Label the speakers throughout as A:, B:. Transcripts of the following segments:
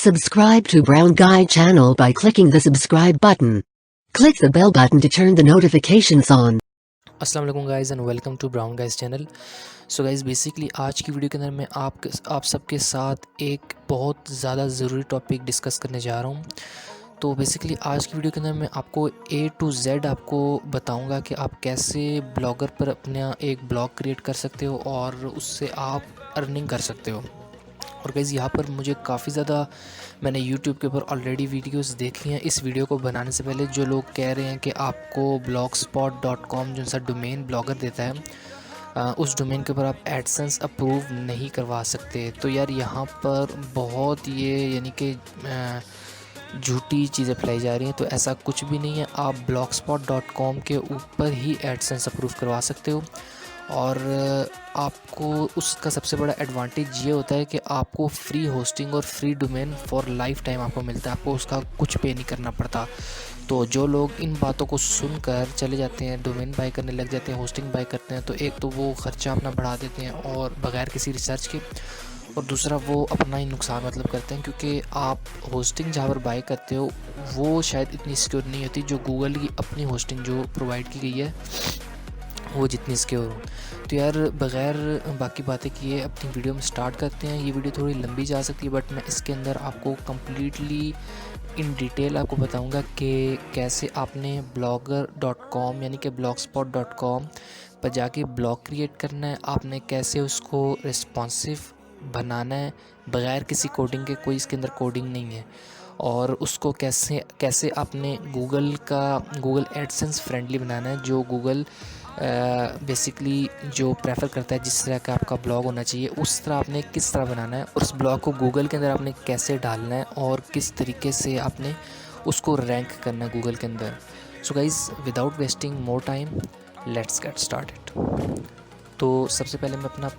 A: Subscribe to Brown Guy channel by clicking the subscribe button. Click the bell button to turn the notifications on.
B: अस्सलाम वालेकुम guys and welcome to Brown Guys channel. So guys basically आज की video के अंदर मैं आप सबके साथ एक बहुत ज़्यादा ज़रूरी टॉपिक डिस्कस करने जा रहा हूँ। तो बेसिकली आज की वीडियो के अंदर मैं आपको A to Z आपको बताऊँगा कि आप कैसे ब्लॉगर पर अपना एक ब्लॉग क्रिएट कर सकते हो और उससे आप अर्निंग कर सकते हो। और गाइज़ यहाँ पर मुझे काफ़ी ज़्यादा मैंने YouTube के ऊपर ऑलरेडी वीडियोस देखी हैं। इस वीडियो को बनाने से पहले जो लोग कह रहे हैं कि आपको blogspot.com जो सा डोमेन ब्लॉगर देता है उस डोमेन के ऊपर आप एडसेंस अप्रूव नहीं करवा सकते। तो यार यहाँ पर बहुत ये यानी कि झूठी चीज़ें फैलाई जा रही हैं। तो ऐसा कुछ भी नहीं है, आप blogspot.com के ऊपर ही एडसेंस अप्रूव करवा सकते हो। और आपको उसका सबसे बड़ा एडवांटेज ये होता है कि आपको फ्री होस्टिंग और free domain for life time आपको मिलता है, आपको उसका कुछ पे नहीं करना पड़ता। तो जो लोग इन बातों को सुनकर चले जाते हैं, डोमेन बाय करने लग जाते हैं, होस्टिंग बाय करते हैं, तो एक तो वो ख़र्चा अपना बढ़ा देते हैं और बगैर किसी रिसर्च के, और दूसरा वो अपना ही नुकसान करते हैं, क्योंकि आप होस्टिंग जहाँ पर बाय करते हो वो शायद इतनी सिक्योर नहीं होती जो गूगल की अपनी होस्टिंग जो प्रोवाइड की गई है वो जितनी सिक्योर हो। तो यार बग़ैर बाकी बातें किए अपनी वीडियो में स्टार्ट करते हैं। ये वीडियो थोड़ी लंबी जा सकती है बट मैं इसके अंदर आपको कम्प्लीटली इन डिटेल आपको बताऊंगा कि कैसे आपने blogger.com यानी कि blogspot.com पर जाके ब्लॉग क्रिएट करना है, आपने कैसे उसको रिस्पॉन्सिव बनाना है बग़ैर किसी कोडिंग के, कोई इसके अंदर कोडिंग नहीं है, और उसको कैसे कैसे आपने गूगल एडसेंस फ्रेंडली बनाना है, जो गूगल बेसिकली जो प्रेफर करता है जिस तरह का आपका ब्लॉग होना चाहिए उस तरह आपने किस तरह बनाना है, और उस ब्लॉग को गूगल के अंदर आपने कैसे डालना है और किस तरीके से आपने उसको रैंक करना है गूगल के अंदर। So guys without wasting more time let's get started. तो सबसे पहले मैं अपना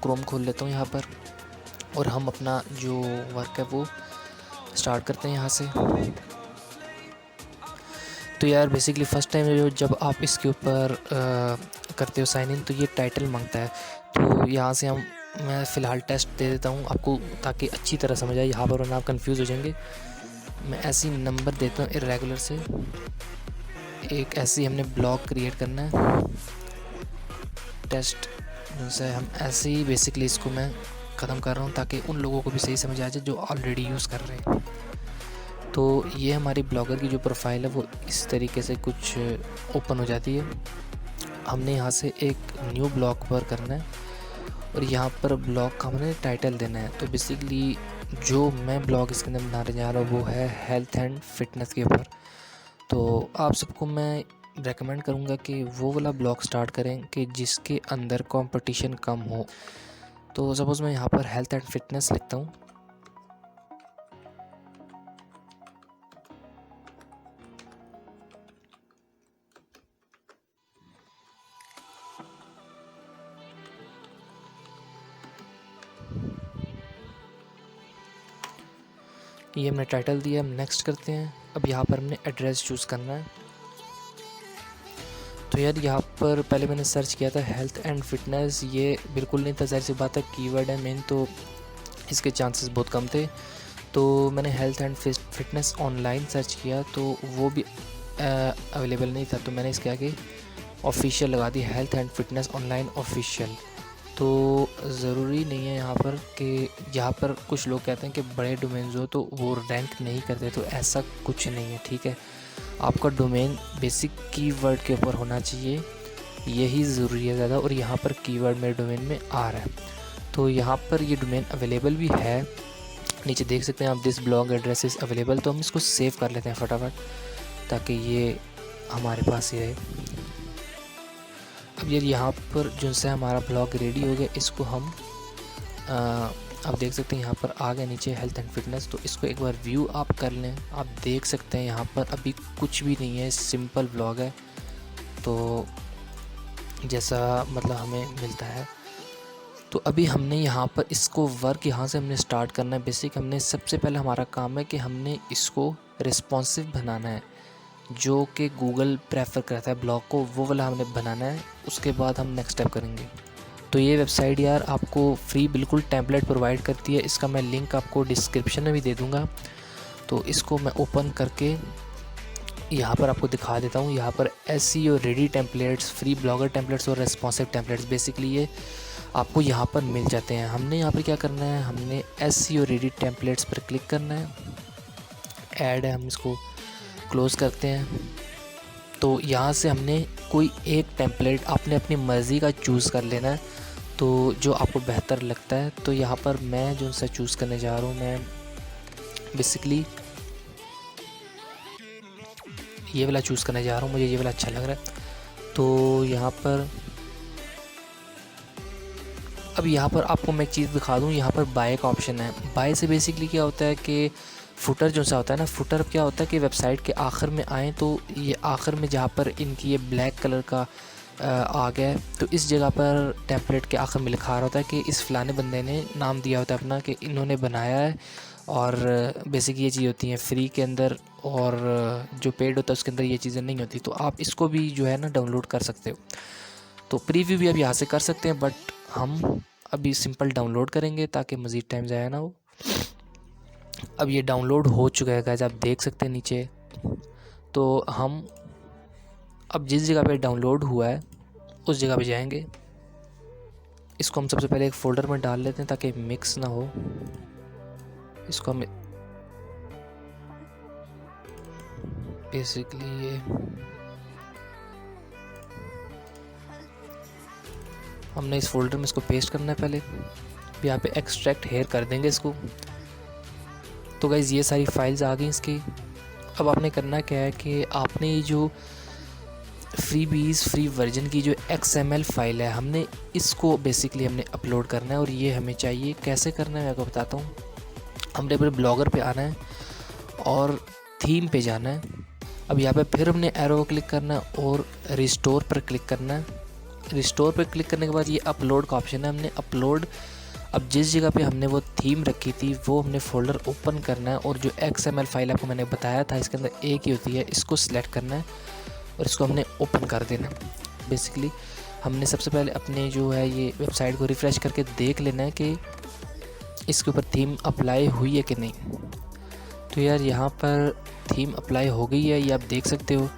B: क्रोम खोल लेता हूँ यहाँ पर और हम अपना जो वर्क है वो स्टार्ट करते हैं यहाँ से। तो यार बेसिकली फ़र्स्ट टाइम जब आप इसके ऊपर करते हो साइन इन तो ये टाइटल मांगता है। तो यहाँ से मैं फ़िलहाल टेस्ट दे देता हूँ आपको ताकि अच्छी तरह समझ आए, यहाँ पर वरना आप कंफ्यूज हो जाएंगे। मैं ऐसे ही नंबर देता हूँ इरेगुलर से, एक ऐसे ही हमने ब्लॉग क्रिएट करना है टेस्ट से, हम ऐसे ही बेसिकली इसको मैं ख़त्म कर रहा हूँ ताकि उन लोगों को भी सही समझ आ जाए जो ऑलरेडी यूज़ कर रहे हैं। तो ये हमारी ब्लॉगर की जो प्रोफाइल है वो इस तरीके से कुछ ओपन हो जाती है। हमने यहाँ से एक न्यू ब्लॉग पर करना है और यहाँ पर ब्लॉग का हमने टाइटल देना है। तो बेसिकली जो मैं ब्लॉग इसके अंदर बनाने जा रहा हूँ वो है हेल्थ एंड फिटनेस के ऊपर। तो आप सबको मैं रेकमेंड करूँगा कि वो वाला ब्लॉग स्टार्ट करें कि जिसके अंदर कंपटीशन कम हो। तो सपोज़ मैं यहाँ पर हेल्थ एंड फिटनेस लिखता हूँ। ये हमने टाइटल दिया, हम नेक्स्ट करते हैं। अब यहाँ पर हमने एड्रेस चूज़ करना है। तो यार यहाँ पर पहले मैंने सर्च किया था हेल्थ एंड फिटनेस, ये बिल्कुल नहीं था, जाहिर सी बात है कीवर्ड है मेन, तो इसके चांसेस बहुत कम थे। तो मैंने health and fitness online search किया तो वो भी अवेलेबल नहीं था। तो मैंने इसके आगे ऑफिशियल लगा दी, health and fitness online official. तो ज़रूरी नहीं है यहाँ पर कि यहाँ पर कुछ लोग कहते हैं कि बड़े डोमेन्स हो तो वो रैंक नहीं करते, तो ऐसा कुछ नहीं है, ठीक है। आपका डोमेन बेसिक कीवर्ड के ऊपर होना चाहिए, यही ज़रूरी है ज़्यादा। और यहाँ पर कीवर्ड मेरे डोमेन में आ रहा है, तो यहाँ पर ये डोमेन अवेलेबल भी है। नीचे देख सकते हैं आप, this blog address is available. तो हम इसको सेव कर लेते हैं फटाफट ताकि ये हमारे पास ही रहे। अब यार यहाँ पर जो से हमारा ब्लॉग रेडी हो गया, इसको हम आप देख सकते हैं यहाँ पर आ गया नीचे हेल्थ एंड फिटनेस। तो इसको एक बार व्यू आप कर लें, आप देख सकते हैं यहाँ पर अभी कुछ भी नहीं है, सिंपल ब्लॉग है। तो जैसा हमें मिलता है, तो अभी हमने यहाँ पर इसको वर्क यहाँ से हमने स्टार्ट करना है। बेसिक हमने सबसे पहले हमारा काम है कि हमने इसको रिस्पॉन्सिव बनाना है, जो कि गूगल प्रेफर करता है ब्लॉग को, वो वाला हमने बनाना है। उसके बाद हम नेक्स्ट स्टेप करेंगे। तो ये वेबसाइट यार आपको फ्री बिल्कुल टेम्पलेट प्रोवाइड करती है। इसका मैं लिंक आपको डिस्क्रिप्शन में भी दे दूँगा। तो इसको मैं ओपन करके यहाँ पर आपको दिखा देता हूँ। यहाँ पर SEO ready templates, free blogger templates और रेस्पॉन्सिव टेम्पलेट्स, बेसिकली ये आपको यहाँ पर मिल जाते हैं। हमने यहाँ पर क्या करना है, हमने SEO रेडी टेम्पलेट्स पर क्लिक करना है। ऐड है, हम इसको क्लोज़ करते हैं। तो यहाँ से हमने कोई एक टेम्पलेट आपने अपनी मर्ज़ी का चूज़ कर लेना है, तो जो आपको बेहतर लगता है। तो यहाँ पर मैं जो सा चूज़ करने जा रहा हूँ, मैं बेसिकली ये वाला चूज़ करने जा रहा हूँ, मुझे ये वाला अच्छा लग रहा है। तो यहाँ पर अब यहाँ पर आपको मैं एक चीज़ दिखा दूँ, यहाँ पर बाय का ऑप्शन है। बाय से बेसिकली क्या होता है कि फुटर जो सा होता है ना, फुटर क्या होता है कि वेबसाइट के आखिर में आएँ तो ये आखिर में जहाँ पर इनकी ये ब्लैक कलर का आ गया है, तो इस जगह पर टेम्पलेट के आखिर में लिखा रहा होता है कि इस फ़लाने बंदे ने नाम दिया होता है अपना कि इन्होंने बनाया है। और बेसिक ये चीज़ होती है फ्री के अंदर, और जो पेड होता है उसके अंदर ये चीज़ें नहीं होती। तो आप इसको भी जो है ना डाउनलोड कर सकते हो। तो प्रीव्यू भी आप यहाँ से कर सकते हैं, बट हम अभी सिंपल डाउनलोड करेंगे ताकि मज़ीद टाइम ज़ाया ना हो। अब ये डाउनलोड हो चुका है गाइस, आप देख सकते हैं नीचे। तो हम अब जिस जगह पे डाउनलोड हुआ है उस जगह पे जाएंगे। इसको हम सबसे पहले एक फ़ोल्डर में डाल लेते हैं ताकि मिक्स ना हो। इसको हम बेसिकली ये हमने इस फोल्डर में इसको पेस्ट करना है। पहले यहाँ पे एक्सट्रैक्ट हेयर कर देंगे इसको। तो गाइज़ ये सारी फाइल्स आ गई इसकी। अब आपने करना क्या है कि आपने ये जो फ्री वर्जन की जो XML फ़ाइल है, हमने इसको बेसिकली हमने अपलोड करना है। और ये हमें चाहिए, कैसे करना है मैं आपको बताता हूँ। हमने अपने ब्लॉगर पे आना है और थीम पे जाना है। अब यहाँ पे फिर हमने एरो क्लिक करना है और रिस्टोर पर क्लिक करना है। रिस्टोर पर क्लिक करने के बाद ये अपलोड का ऑप्शन है, हमने अपलोड, अब जिस जगह पे हमने वो थीम रखी थी वो हमने फ़ोल्डर ओपन करना है। और जो XML फ़ाइल आपको मैंने बताया था इसके अंदर एक ही होती है, इसको सिलेक्ट करना है और इसको हमने ओपन कर देना है। बेसिकली हमने सबसे पहले अपने जो है ये वेबसाइट को रिफ़्रेश करके देख लेना है कि इसके ऊपर थीम अप्लाई हुई है कि नहीं। तो यार यहाँ पर थीम अप्लाई हो गई है, ये आप देख सकते हो।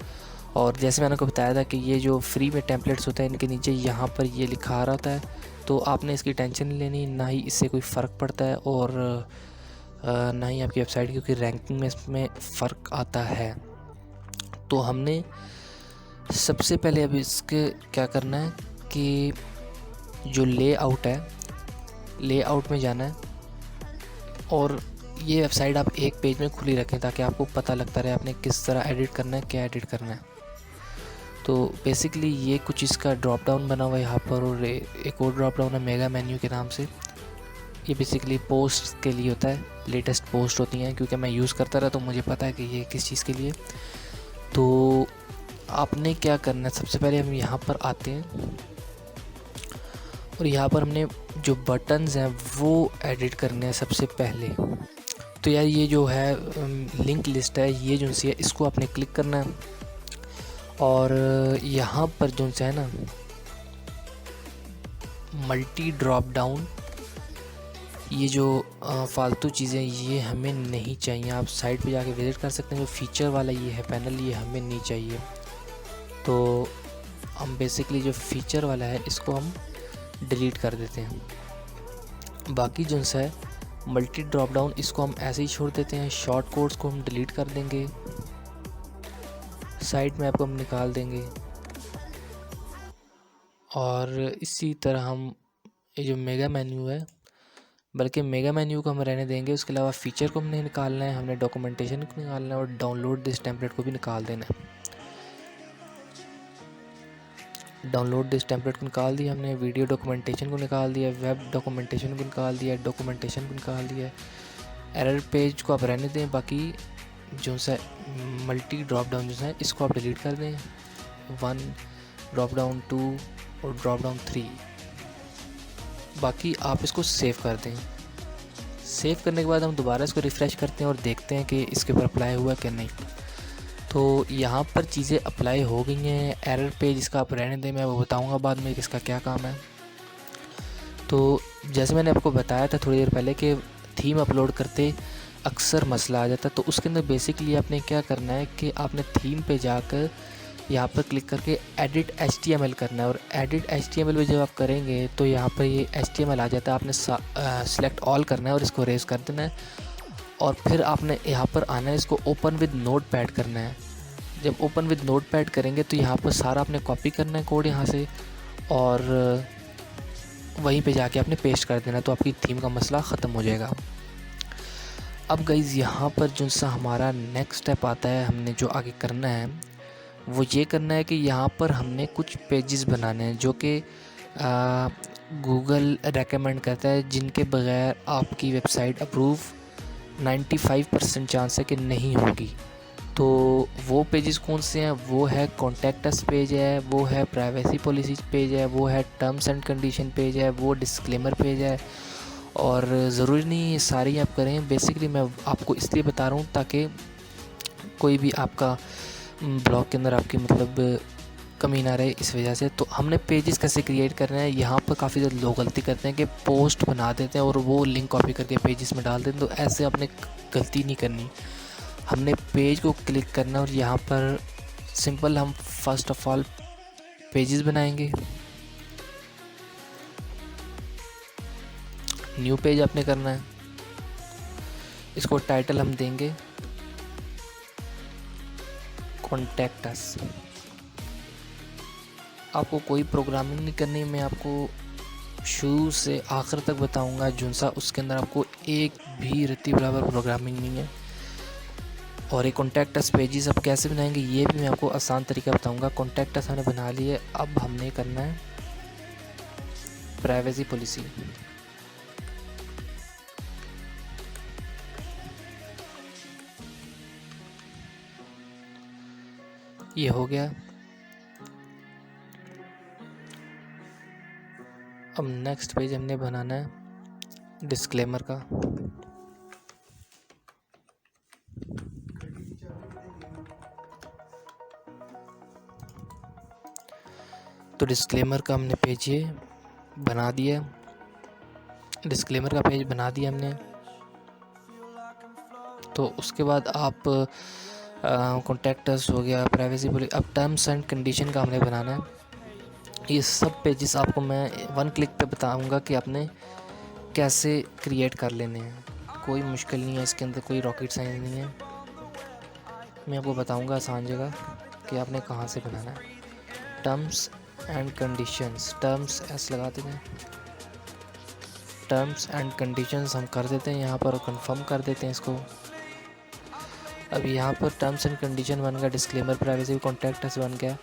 B: और जैसे मैंने आपको बताया था कि ये जो फ्री में टेम्पलेट्स होते हैं इनके नीचे यहाँ पर ये लिखा आ रहा होता है। तो आपने इसकी टेंशन नहीं लेनी, ना ही इससे कोई फ़र्क पड़ता है और ना ही आपकी वेबसाइट की कोई रैंकिंग में इसमें फ़र्क आता है। तो हमने सबसे पहले अब इसके क्या करना है कि जो लेआउट है, लेआउट में जाना है और ये वेबसाइट आप एक पेज में खुली रखें ताकि आपको पता लगता रहे आपने किस तरह एडिट करना है, क्या एडिट करना है। तो बेसिकली ये कुछ इसका ड्रॉप डाउन बना हुआ है यहाँ पर, और एक और ड्रॉप डाउन है मेगा मेन्यू के नाम से। ये बेसिकली पोस्ट के लिए होता है, लेटेस्ट पोस्ट होती हैं, क्योंकि मैं यूज़ करता रहा तो मुझे पता है कि ये किस चीज़ के लिए। तो आपने क्या करना है, सबसे पहले हम यहाँ पर आते हैं और यहाँ पर हमने जो बटन्स हैं वो एडिट करने हैं सबसे पहले। तो यार ये जो है लिंक लिस्ट है, ये जो सी है इसको आपने क्लिक करना है और यहाँ पर जो है ना मल्टी ड्रॉप डाउन, ये जो फालतू चीज़ें ये हमें नहीं चाहिए। आप साइट पे जाके विज़िट कर सकते हैं। जो फीचर वाला ये है पैनल, ये हमें नहीं चाहिए। तो हम बेसिकली जो फीचर वाला है इसको हम डिलीट कर देते हैं। बाकी जो है मल्टी ड्रॉप डाउन, इसको हम ऐसे ही छोड़ देते हैं। शॉर्ट कोड्स को हम डिलीट कर देंगे, साइट मैप को हम निकाल देंगे और इसी तरह हम ये जो मेगा मेन्यू है, बल्कि मेगा मेन्यू को हम रहने देंगे। उसके अलावा फ़ीचर को हमने निकालना है, हमने डॉक्यूमेंटेशन को निकालना है और डाउनलोड दिस टेम्पलेट को भी निकाल देना है। डाउनलोड दिस टेम्पलेट को निकाल दिया हमने, वीडियो डॉक्यूमेंटेशन को निकाल दिया, वेब डॉक्यूमेंटेशन को निकाल दिया, डॉक्यूमेंटेशन को निकाल दिया। एरर पेज को आप रहने दें, बाकी जो सा मल्टी ड्रॉप डाउन जो है इसको आप डिलीट कर दें। 1 ड्रॉप डाउन, 2 और ड्रॉप डाउन 3, बाकी आप इसको सेव कर दें। सेव करने के बाद हम दोबारा इसको रिफ़्रेश करते हैं और देखते हैं कि इसके ऊपर अप्लाई हुआ कि नहीं। तो यहाँ पर चीज़ें अप्लाई हो गई हैं। एरर पेज इसका आप रहने दें, मैं वो बताऊँगा बाद में कि इसका क्या काम है। तो जैसे मैंने आपको बताया था थोड़ी देर पहले कि थीम अपलोड करते अक्सर मसला आ जाता है, तो उसके अंदर बेसिकली आपने क्या करना है कि आपने थीम पे जाकर यहाँ पर क्लिक करके एडिट HTML करना है, और एडिट HTML में जब आप करेंगे तो यहाँ पर ये HTML आ जाता है। आपने सिलेक्ट ऑल करना है और इसको रेज कर देना है, और फिर आपने यहाँ पर आना है, इसको ओपन विद नोटपैड करना है। जब ओपन विद नोटपैड करेंगे तो यहाँ पर सारा आपने कॉपी करना है कोड यहाँ से, और वहीं पे जाके आपने पेस्ट कर देना, तो आपकी थीम का मसला ख़त्म हो जाएगा। अब गाइज़ यहाँ पर जो सा हमारा नेक्स्ट स्टेप आता है, हमने जो आगे करना है वो ये करना है कि यहाँ पर हमने कुछ पेजेस बनाने हैं जो कि गूगल रेकमेंड करता है, जिनके बगैर आपकी वेबसाइट अप्रूव 95% चांस है कि नहीं होगी। तो वो पेजेस कौन से हैं? वो है कॉन्टैक्ट अस पेज है, वो है प्राइवेसी पॉलिसी पेज है, वो है टर्म्स एंड कंडीशन पेज है, वो डिस्क्लेमर पेज है। और ज़रूरी नहीं ये सारी आप करें, बेसिकली मैं आपको इसलिए बता रहा हूँ ताकि कोई भी आपका ब्लॉग के अंदर आपकी मतलब कमी ना रहे, इस वजह से। तो हमने पेजेस कैसे क्रिएट करना है, यहाँ पर काफ़ी ज़्यादा लोग गलती करते हैं कि पोस्ट बना देते हैं और वो लिंक कॉपी करके पेजेस में डाल देते हैं। तो ऐसे आपने गलती नहीं करनी, हमने पेज को क्लिक करना और यहाँ पर सिंपल हम फर्स्ट ऑफ ऑल पेजेस बनाएंगे। न्यू पेज आपने करना है, इसको टाइटल हम देंगे कॉन्टैक्ट अस। आपको कोई प्रोग्रामिंग नहीं करनी, मैं आपको शुरू से आखिर तक बताऊंगा जो सा उसके अंदर आपको एक भी रत्ती बराबर प्रोग्रामिंग नहीं है। और ये कॉन्टैक्ट अस पेजेस अब कैसे बनाएंगे ये भी मैं आपको आसान तरीका बताऊंगा। कॉन्टैक्ट अस हमने बना लिए, अब हमने करना है प्राइवेसी पॉलिसी। ये हो गया। अब नेक्स्ट पेज हमने बनाना है डिस्क्लेमर का। तो डिस्क्लेमर का हमने पेज ये बना दिया, डिस्क्लेमर का पेज बना दिया हमने। तो उसके बाद आप कॉन्टैक्ट अस हो गया, प्राइवेसी पॉलिसी, अब टर्म्स एंड कंडीशन का हमने बनाना है। ये सब पेजेस आपको मैं वन क्लिक पे बताऊंगा कि आपने कैसे क्रिएट कर लेने हैं। कोई मुश्किल नहीं है इसके अंदर, कोई रॉकेट साइंस नहीं है। मैं आपको बताऊंगा आसान जगह कि आपने कहाँ से बनाना है। टर्म्स एंड कंडीशंस, टर्म्स ऐसे लगा देते हैं, टर्म्स एंड कंडीशंस हम कर देते हैं यहाँ पर, कंफर्म कर देते हैं इसको। अब यहाँ पर टर्म्स एंड कंडीशन बन गया, डिस्क्लेमर, प्राइवेसी, कॉन्टैक्ट अस बन गया।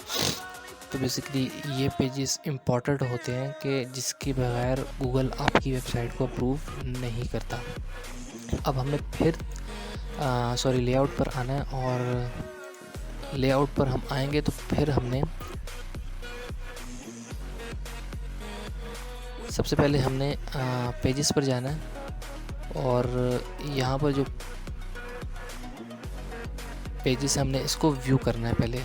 B: तो बेसिकली ये पेजेस इम्पॉर्टेंट होते हैं कि जिसके बगैर गूगल आपकी वेबसाइट को अप्रूव नहीं करता। अब हमने फिर लेआउट पर आना है, और लेआउट पर हम आएंगे तो फिर हमने सबसे पहले हमने पेजेस पर जाना है, और यहाँ पर जो पेजेस हमने इसको व्यू करना है। पहले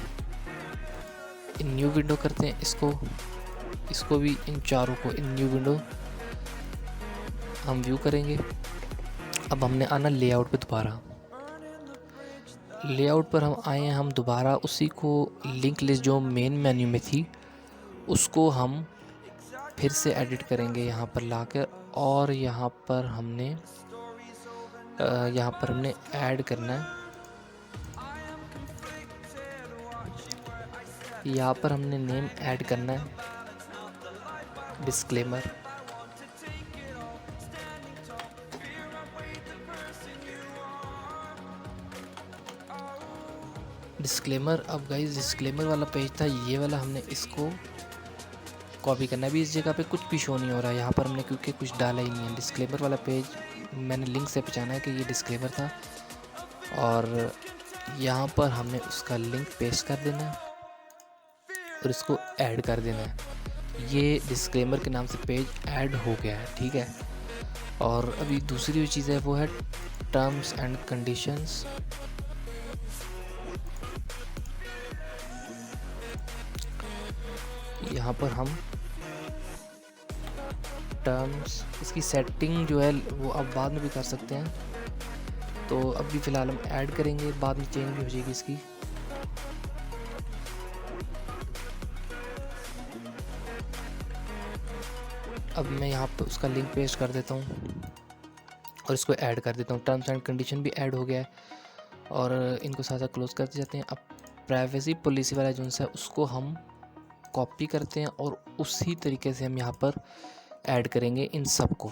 B: इन न्यू विंडो करते हैं इसको भी, इन चारों को इन न्यू विंडो हम व्यू करेंगे। अब हमने आना लेआउट पे दोबारा, लेआउट पर हम आए हैं, हम दोबारा उसी को लिंक लिस्ट जो मेन मेन्यू में थी उसको हम फिर से एडिट करेंगे यहाँ पर लाकर, और यहाँ पर हमने ऐड करना है। यहाँ पर हमने नेम ऐड करना है डिस्क्लेमर। डिस्क्लेमर, अब गाइस डिस्क्लेमर वाला पेज था ये वाला, हमने इसको कॉपी करना है। अभी इस जगह पे कुछ भी शो नहीं हो रहा है यहाँ पर हमने, क्योंकि कुछ डाला ही नहीं है। डिस्क्लेमर वाला पेज मैंने लिंक से पहचाना है कि ये डिस्क्लेमर था, और यहाँ पर हमने उसका लिंक पेस्ट कर देना है और इसको ऐड कर देना है। ये डिस्क्लेमर के नाम से पेज ऐड हो गया है, ठीक है। और अभी दूसरी जो चीज़ है वो है टर्म्स एंड कंडीशंस। यहाँ पर हम टर्म्स, इसकी सेटिंग जो है वो आप बाद में भी कर सकते हैं। तो अभी फ़िलहाल हम ऐड करेंगे, बाद में चेंज भी हो जाएगी इसकी। अब मैं यहाँ पे उसका लिंक पेस्ट कर देता हूँ और इसको ऐड कर देता हूँ। टर्म्स एंड कंडीशन भी ऐड हो गया है और इनको साथ साथ क्लोज करते जाते हैं। अब प्राइवेसी पॉलिसी वाला जो है उसको हम कॉपी करते हैं और उसी तरीके से हम यहाँ पर ऐड करेंगे इन सब को।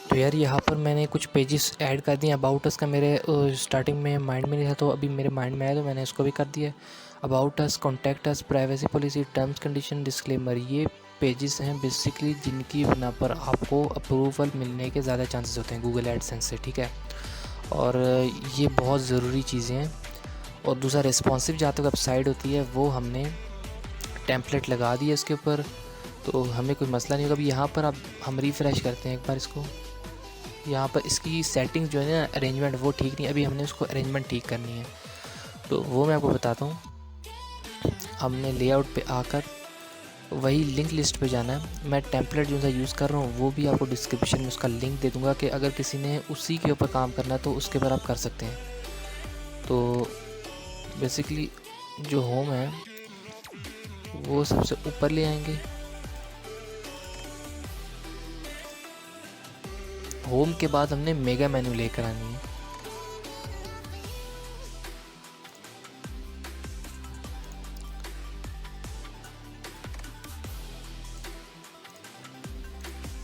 B: तो यार यहाँ पर मैंने कुछ पेजेस ऐड कर दिए। अबाउट अस का मेरे स्टार्टिंग में माइंड में नहीं था, तो अभी मेरे माइंड में आया तो मैंने इसको भी कर दिया। About us, contact us, privacy policy, terms condition, disclaimer, ये पेजेस हैं बेसिकली जिनकी बिना पर आपको अप्रूवल मिलने के ज़्यादा चांसेस होते हैं गूगल एडसेंस से, ठीक है। और ये बहुत ज़रूरी चीज़ें हैं। और दूसरा रिस्पॉन्सिव जहाँ तक वेबसाइट होती है वो हमने टेम्पलेट लगा दिया इसके ऊपर, तो हमें कोई मसला नहीं होगा। अभी यहाँ पर अब हम रिफ़्रेश करते हैं एक बार इसको। यहाँ पर इसकी सेटिंग जो है ना, अरेंजमेंट वो ठीक नहीं है, अभी हमने उसको अरेंजमेंट ठीक करनी है, तो वो मैं आपको बताता हूँ। हमने लेआउट पे आकर वही लिंक लिस्ट पे जाना है। मैं टेम्पलेट जो सा यूज़ कर रहा हूँ वो भी आपको डिस्क्रिप्शन में उसका लिंक दे दूँगा कि अगर किसी ने उसी के ऊपर काम करना है तो उसके ऊपर आप कर सकते हैं। तो बेसिकली जो होम है वो सबसे ऊपर ले आएंगे। होम के बाद हमने मेगा मेन्यू लेकर आनी है।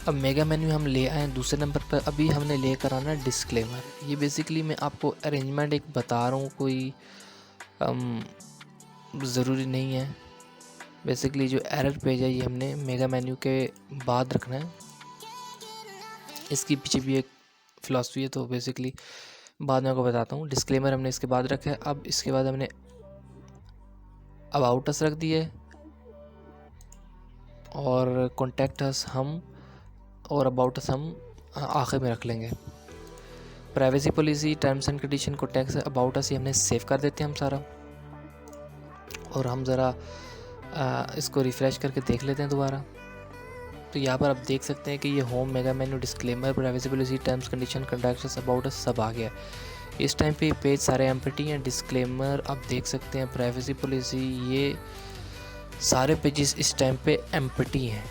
B: अब मेगा मेन्यू हम ले आए दूसरे नंबर पर। अभी हमने लेकर आना डिस्क्लेमर। ये बेसिकली मैं आपको अरेंजमेंट एक बता रहा हूँ, कोई ज़रूरी नहीं है। बेसिकली जो एरर पेज है ये हमने मेगा मेन्यू के बाद रखना है। इसकी पीछे भी एक फ़िलासफ़ी है, तो बेसिकली बाद में आपको बताता हूँ। डिस्क्लेमर हमने इसके बाद रखा है। अब इसके बाद हमने अबाउट अस रख दिए और कॉन्टैक्ट अस हम और अबाउट अस हम आखिर में रख लेंगे। Privacy policy, terms and condition, contact about us ये हमने सेव कर देते हैं हम सारा। और हम ज़रा इसको रिफ़्रेश करके देख लेते हैं दोबारा। तो यहाँ पर आप देख सकते हैं कि ये home, mega menu, disclaimer, privacy policy, terms condition, contact about us सब आ गया। इस टाइम पे पेज सारे एम्प्टी हैं। डिस्क्लेमर आप देख सकते हैं, प्राइवेसी पॉलिसी, ये सारे पेजेस इस टाइम पे एम्प्टी हैं।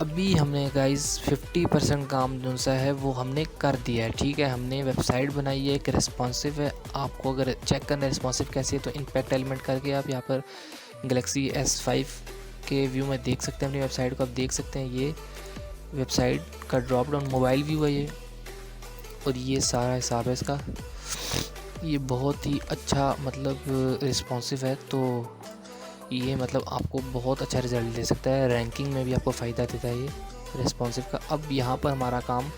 B: अभी हमने गाइस 50% काम जो सा है वो हमने कर दिया है, ठीक है। हमने वेबसाइट बनाई है, एक रिस्पॉन्सिव है। आपको अगर चेक करना है रिस्पॉन्सिव कैसी है तो इम्पैक्ट एलिमेंट करके आप यहाँ पर गैलेक्सी S5 के व्यू में देख सकते हैं अपनी वेबसाइट को। आप देख सकते हैं ये वेबसाइट का ड्रॉप डाउन मोबाइल व्यू है ये, और ये सारा हिसाब है इसका। ये बहुत ही अच्छा मतलब रिस्पॉन्सिव है, तो ये मतलब आपको बहुत अच्छा रिज़ल्ट दे सकता है। रैंकिंग में भी आपको फ़ायदा देता है ये रिस्पॉन्सिव का। अब यहाँ पर हमारा काम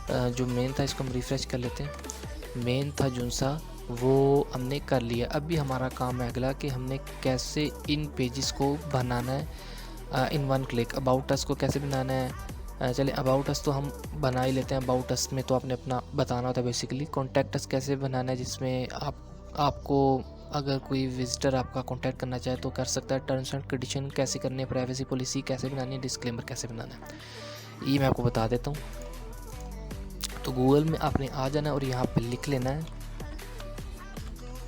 B: जो मेन था इसको हम रिफ़्रेश कर लेते हैं। मेन था जो सा वो हमने कर लिया। अभी हमारा काम है अगला कि हमने कैसे इन पेजेस को बनाना है in one click. About us को कैसे बनाना है, चलिए अबाउट अस तो हम बना ही लेते हैं। अबाउट अस में तो आपने अपना बताना होता है बेसिकली। कॉन्टैक्ट अस कैसे बनाना है, जिसमें आपको अगर कोई विजिटर आपका कांटेक्ट करना चाहे तो कर सकता है। टर्म्स एंड कंडीशन कैसे करने, प्राइवेसी पॉलिसी कैसे बनानी है, डिस्क्लेमर कैसे बनाना है, ये मैं आपको बता देता हूँ। तो गूगल में आपने आ जाना और यहाँ पर लिख लेना है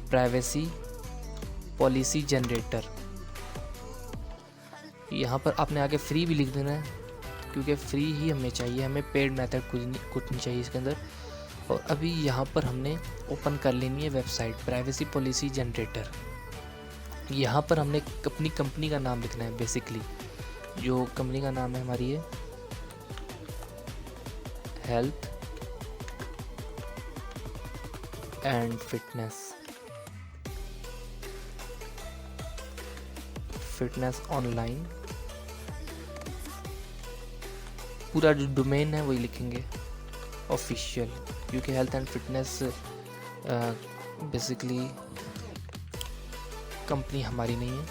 B: प्राइवेसी पॉलिसी जनरेटर। यहाँ पर आपने आगे फ्री भी लिख देना है, क्योंकि फ्री ही हमें चाहिए, हमें पेड मेथड कुछ नहीं चाहिए इसके अंदर। और अभी यहाँ पर हमने ओपन कर लेनी है वेबसाइट प्राइवेसी पॉलिसी जनरेटर। यहाँ पर हमने अपनी कंपनी का नाम लिखना है। बेसिकली जो कंपनी का नाम है हमारी है हेल्थ एंड फिटनेस ऑनलाइन, पूरा जो डोमेन है वही लिखेंगे ऑफिशियल, क्योंकि health and fitness basically company हमारी नहीं है।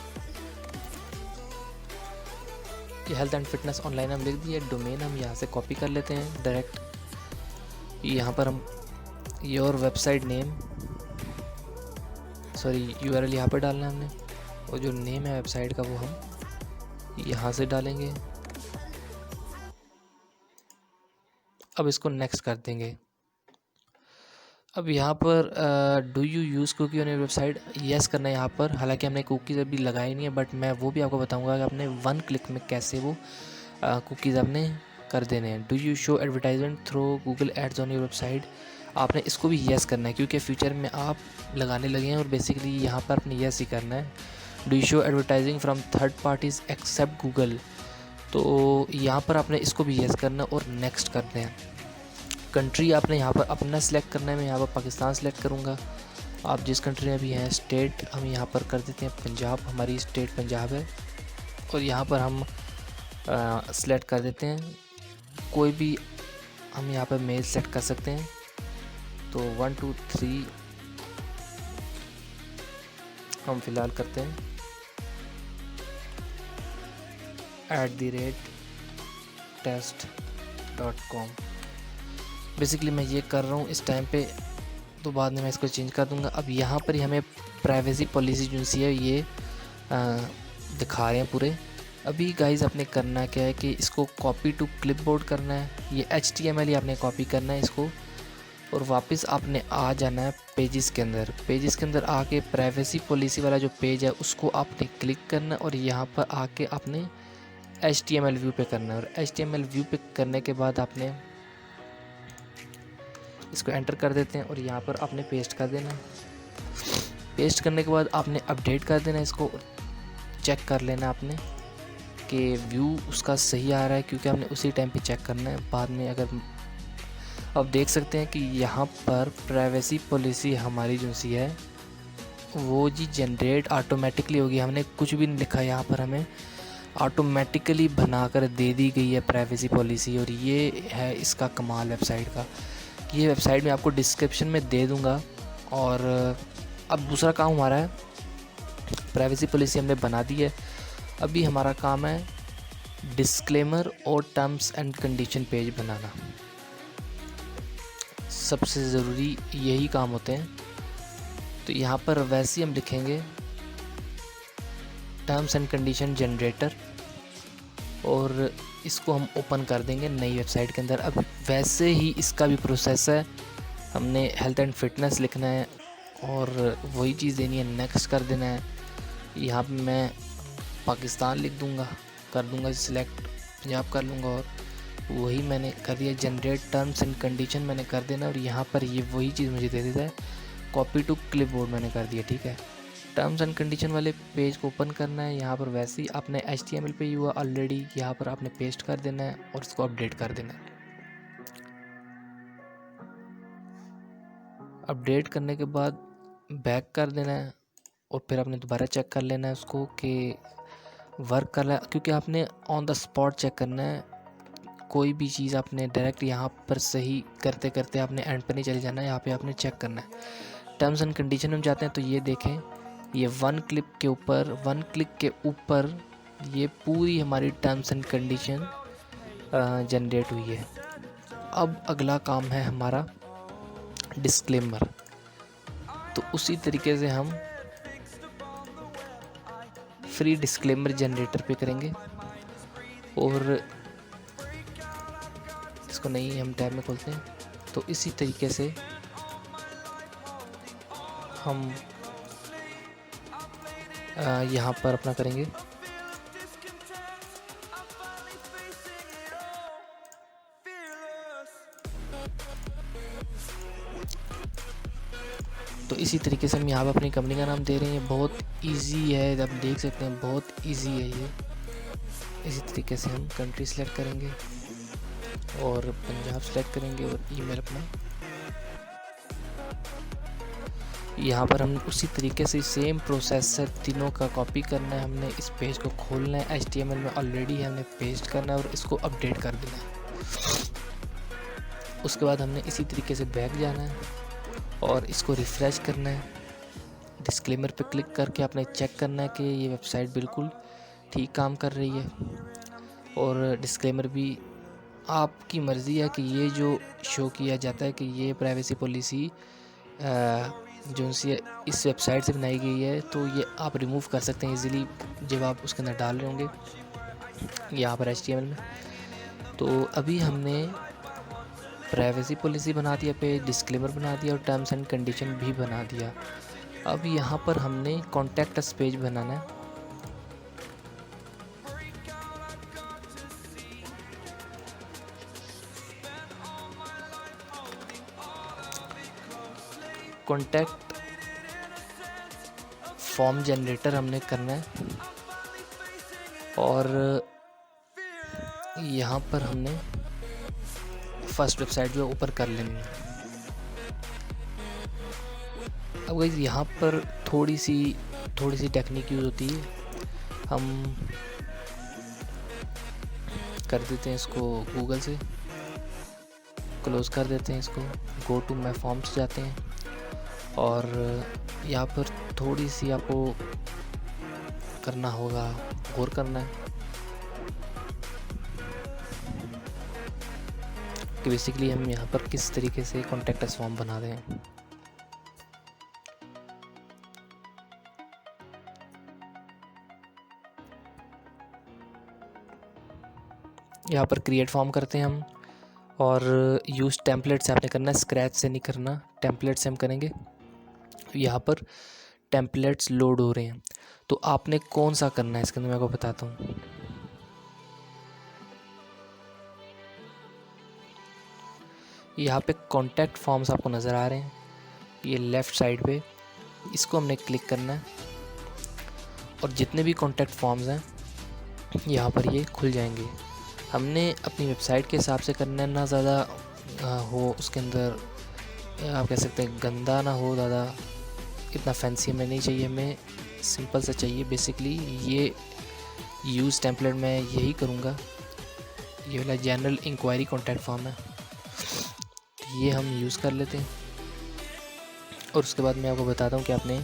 B: कि हेल्थ एंड फिटनेस ऑनलाइन हम लिख दिए, डोमेन हम यहाँ से कॉपी कर लेते हैं डायरेक्ट। यहाँ पर हम your website name, sorry URL यहाँ पर डालना है हमने, और जो नेम है वेबसाइट का वो हम यहाँ से डालेंगे। अब इसको नेक्स्ट कर देंगे। अब यहाँ पर do you use cookie on your website, yes करना है यहाँ पर। हालांकि हमने कुकीज़ अभी लगाई नहीं है, बट मैं वो भी आपको बताऊंगा कि आपने 1 क्लिक में कैसे वो कुकीज़ आपने कर देने हैं। Do you show advertisement through Google ads on your website, आपने इसको भी येस करना है, क्योंकि फ्यूचर में आप लगाने लगे हैं और बेसिकली यहाँ पर अपने येस ही करना है। Do you show advertising from third parties except Google, तो यहाँ पर आपने इसको भी येस करना और नेक्स्ट करते हैं। कंट्री आपने यहाँ पर अपना सिलेक्ट करना है, मैं यहाँ पर पाकिस्तान सेलेक्ट करूँगा। आप जिस कंट्री में भी हैं, स्टेट हम यहाँ पर कर देते हैं पंजाब, हमारी स्टेट पंजाब है। और यहाँ पर हम सेलेक्ट कर देते हैं कोई भी, हम यहाँ पर मेल सेलेक्ट कर सकते हैं। तो 1 2 3 हम फ़िलहाल करते हैं @test.com। बेसिकली मैं ये कर रहा हूँ इस टाइम पे, तो बाद में मैं इसको चेंज कर दूँगा। अब यहाँ पर ही हमें प्राइवेसी पॉलिसी जो सी है ये दिखा रहे हैं पूरे। अभी गाइस आपने करना क्या है कि इसको कॉपी टू क्लिपबोर्ड करना है, ये HTML ही आपने कॉपी करना है इसको, और वापस आपने आ जाना है पेजेस के अंदर। पेजेस के अंदर आके प्राइवेसी पॉलिसी वाला जो पेज है उसको आपने क्लिक करना है, और यहाँ पर आके आपने HTML व्यू पे करना है। और HTML व्यू पे करने के बाद आपने इसको एंटर कर देते हैं और यहाँ पर आपने पेस्ट कर देना। पेस्ट करने के बाद आपने अपडेट कर देना, इसको चेक कर लेना आपने कि व्यू उसका सही आ रहा है, क्योंकि हमने उसी टाइम पे चेक करना है। बाद में अगर अब देख सकते हैं कि यहाँ पर प्राइवेसी पॉलिसी हमारी जो सी है वो जी जनरेट ऑटोमेटिकली होगी, हमने कुछ भी नहीं लिखा, यहाँ पर हमें ऑटोमेटिकली बनाकर दे दी गई है प्राइवेसी पॉलिसी। और ये है इसका कमाल वेबसाइट का। ये वेबसाइट मैं आपको डिस्क्रिप्शन में दे दूँगा। और अब दूसरा काम हमारा है, प्राइवेसी पॉलिसी हमने बना दी है, अभी हमारा काम है डिस्क्लेमर और टर्म्स एंड कंडीशन पेज बनाना। सबसे ज़रूरी यही काम होते हैं। तो यहाँ पर वैसे ही हम लिखेंगे टर्म्स एंड कंडीशन जनरेटर, और इसको हम ओपन कर देंगे नई वेबसाइट के अंदर। अब वैसे ही इसका भी प्रोसेस है, हमने हेल्थ एंड फिटनेस लिखना है और वही चीज़ देनी है, नेक्स्ट कर देना है। यहाँ पे मैं पाकिस्तान लिख दूँगा, कर दूँगा सिलेक्ट, पंजाब कर लूँगा, और वही मैंने कर दिया। जनरेट टर्म्स एंड कंडीशन मैंने कर देना, और यहाँ पर ये वही चीज़ मुझे दे देता है। कॉपी टू क्लिपबोर्ड मैंने कर दिया, ठीक है। टर्म्स एंड कंडीशन वाले पेज को ओपन करना है, यहाँ पर वैसे ही आपने HTML पे ही हुआ ऑलरेडी, यहाँ पर आपने पेस्ट कर देना है और इसको अपडेट कर देना है। अपडेट करने के बाद बैक कर देना है, और फिर आपने दोबारा चेक कर लेना है उसको कि वर्क कर रहा है, क्योंकि आपने ऑन द स्पॉट चेक करना है। कोई भी चीज़ आपने डायरेक्ट यहाँ पर सही करते करते आपने एंड पर नहीं चले जाना है, यहाँ पे आपने चेक करना है। टर्म्स एंड कंडीशन में जाते हैं तो ये देखें, ये 1 क्लिक के ऊपर ये पूरी हमारी टर्म्स एंड कंडीशन जनरेट हुई है। अब अगला काम है हमारा डिस्क्लेमर। तो उसी तरीके से हम फ्री डिस्क्लेमर जनरेटर पे करेंगे और इसको नहीं हम टैब में खोलते हैं। तो इसी तरीके से हम यहाँ पर अपना करेंगे। तो इसी तरीके से हम यहाँ पर अपनी कंपनी का नाम दे रहे हैं। बहुत इजी है, आप देख सकते हैं बहुत इजी है ये। इसी तरीके से हम कंट्री सेलेक्ट करेंगे और पंजाब सेलेक्ट करेंगे और ईमेल अपना। यहाँ पर हम उसी तरीके से सेम प्रोसेस है, तीनों का कॉपी करना है। हमने इस पेज को खोलना है, HTML में ऑलरेडी है, हमने पेस्ट करना है और इसको अपडेट कर देना है। उसके बाद हमने इसी तरीके से बैक जाना है और इसको रिफ़्रेश करना है। डिस्क्लेमर पे क्लिक करके आपने चेक करना है कि ये वेबसाइट बिल्कुल ठीक काम कर रही है। और डिस्क्लेमर भी आपकी मर्ज़ी है कि ये जो शो किया जाता है कि ये प्राइवेसी पॉलिसी जो सी इस वेबसाइट से बनाई गई है, तो ये आप रिमूव कर सकते हैं इजीली जब आप उसके अंदर डाल रहे होंगे यहाँ पर HTML में। तो अभी हमने प्राइवेसी पॉलिसी बना दिया, पे डिस्क्लेमर बना दिया और टर्म्स एंड कंडीशन भी बना दिया। अब यहाँ पर हमने कॉन्टैक्ट अस पेज बनाना है। कॉन्टैक्ट फॉर्म जनरेटर हमने करना है और यहाँ पर हमने फर्स्ट वेबसाइट जो ऊपर कर लेनी है। अब गाइस यहाँ पर थोड़ी सी टेक्निक यूज़ होती है। हम कर देते हैं इसको गूगल से, क्लोज कर देते हैं इसको, गो टू माई फॉर्म्स जाते हैं और यहाँ पर थोड़ी सी आपको करना होगा, गौर करना है कि बेसिकली हम यहाँ पर किस तरीके से कॉन्टैक्ट अस फॉर्म बना दें। यहाँ पर क्रिएट फॉर्म करते हैं हम और यूज़ टेम्पलेट से आपने करना है, स्क्रैच से नहीं करना, टेम्पलेट से हम करेंगे। यहाँ पर टेम्पलेट्स लोड हो रहे हैं, तो आपने कौन सा करना है इसके अंदर मैं आपको बताता हूँ। यहाँ पे कॉन्टैक्ट फॉर्म्स आपको नज़र आ रहे हैं, ये लेफ़्ट साइड पे, इसको हमने क्लिक करना है और जितने भी कॉन्टैक्ट फॉर्म्स हैं यहाँ पर ये खुल जाएंगे। हमने अपनी वेबसाइट के हिसाब से करना है, ना ज़्यादा हो उसके अंदर, आप कह सकते हैं गंदा ना हो ज़्यादा, इतना फैंसी हमें नहीं चाहिए, हमें सिंपल सा चाहिए। बेसिकली ये यूज़ टेम्पलेट मैं यही करूँगा, ये वाला जनरल इंक्वायरी कॉन्टैक्ट फॉर्म है, ये हम यूज़ कर लेते हैं और उसके बाद मैं आपको बताता हूँ कि आपने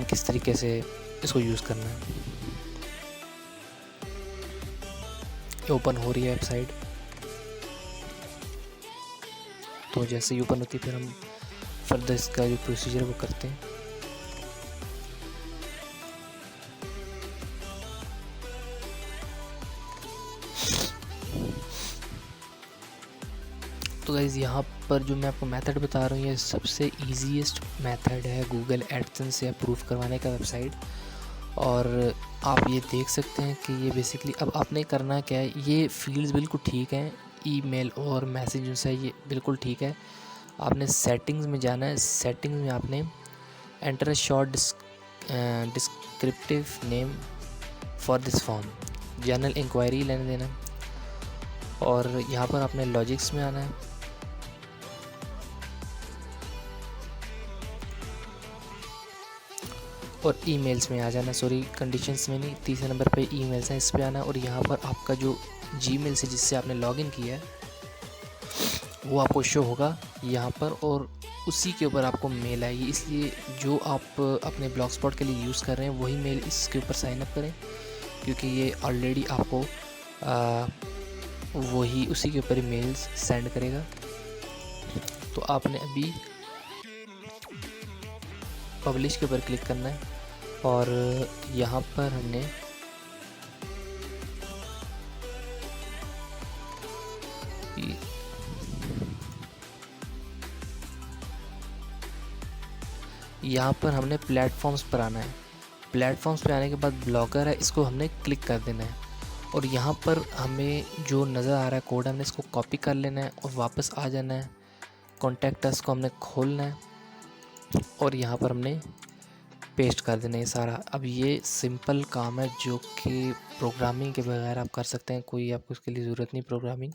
B: किस तरीके से इसको यूज़ करना है। ओपन हो रही है वेबसाइट, तो जैसे ही ओपन होती है फिर हम फर्दर इसका जो प्रोसीजर वो करते हैं। तो गाइज़ यहाँ पर जो मैं आपको मेथड बता रहा हूँ ये सबसे ईजीएस्ट मेथड है गूगल एडसेंस से अप्रूव करवाने का वेबसाइट। और आप ये देख सकते हैं कि ये बेसिकली अब आपने करना क्या है, ये फील्ड्स बिल्कुल ठीक हैं, ईमेल और मैसेज जो है ये बिल्कुल ठीक है। आपने सेटिंग्स में जाना है, सेटिंग्स में आपने enter a short descriptive name for this form, general enquiry लेने देना और यहाँ पर आपने लॉजिक्स में आना है और ईमेल्स में आ जाना, सॉरी कंडीशंस में नहीं, तीसरे नंबर पे ईमेल्स हैं, इस पे आना है और यहाँ पर आपका जो जीमेल से जिससे आपने लॉगिन किया है वो आपको शो होगा यहाँ पर और उसी के ऊपर आपको मेल आएगी। इसलिए जो आप अपने ब्लॉगस्पॉट के लिए यूज़ कर रहे हैं वही मेल इसके ऊपर साइन अप करें, क्योंकि ये ऑलरेडी आपको वही उसी के ऊपर मेल्स सेंड करेगा। तो आपने अभी पब्लिश के ऊपर क्लिक करना है और यहाँ पर हमने प्लेटफॉर्म्स पर आना है। प्लेटफॉर्म्स पे आने के बाद ब्लॉगर है, इसको हमने क्लिक कर देना है और यहाँ पर हमें जो नज़र आ रहा है कोड, हमने इसको कॉपी कर लेना है और वापस आ जाना है। कॉन्टैक्ट अस को हमने खोलना है और यहाँ पर हमने पेस्ट कर देना है सारा। अब ये सिंपल काम है जो कि प्रोग्रामिंग के बगैर आप कर सकते हैं, कोई आपको इसके लिए ज़रूरत नहीं प्रोग्रामिंग।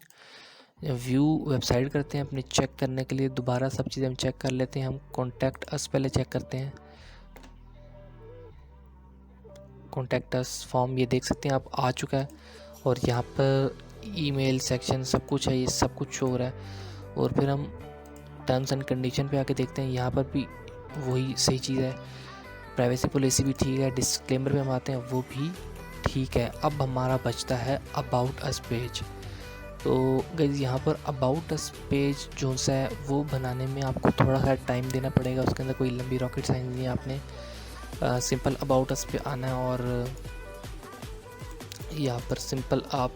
B: व्यू वेबसाइट करते हैं अपने चेक करने के लिए, दोबारा सब चीज़ें हम चेक कर लेते हैं। हम कॉन्टैक्ट अस पहले चेक करते हैं। कॉन्टैक्ट अस फॉर्म ये देख सकते हैं आप आ चुका है और यहाँ पर ईमेल सेक्शन सब कुछ है, ये सब कुछ शो हो रहा है। और फिर हम टर्म्स एंड कंडीशन पे आके देखते हैं, यहाँ पर भी वही सही चीज़ है। प्राइवेसी पॉलिसी भी ठीक है, डिस्क्लेमर पे हम आते हैं वो भी ठीक है। अब हमारा बचता है अबाउट अस पेज। तो गाइस यहाँ पर अबाउट अस पेज जो सा है वो बनाने में आपको थोड़ा सा टाइम देना पड़ेगा। उसके अंदर कोई लंबी रॉकेट साइंस नहीं है, आपने सिंपल अबाउट अस पे आना है और यहाँ पर सिंपल आप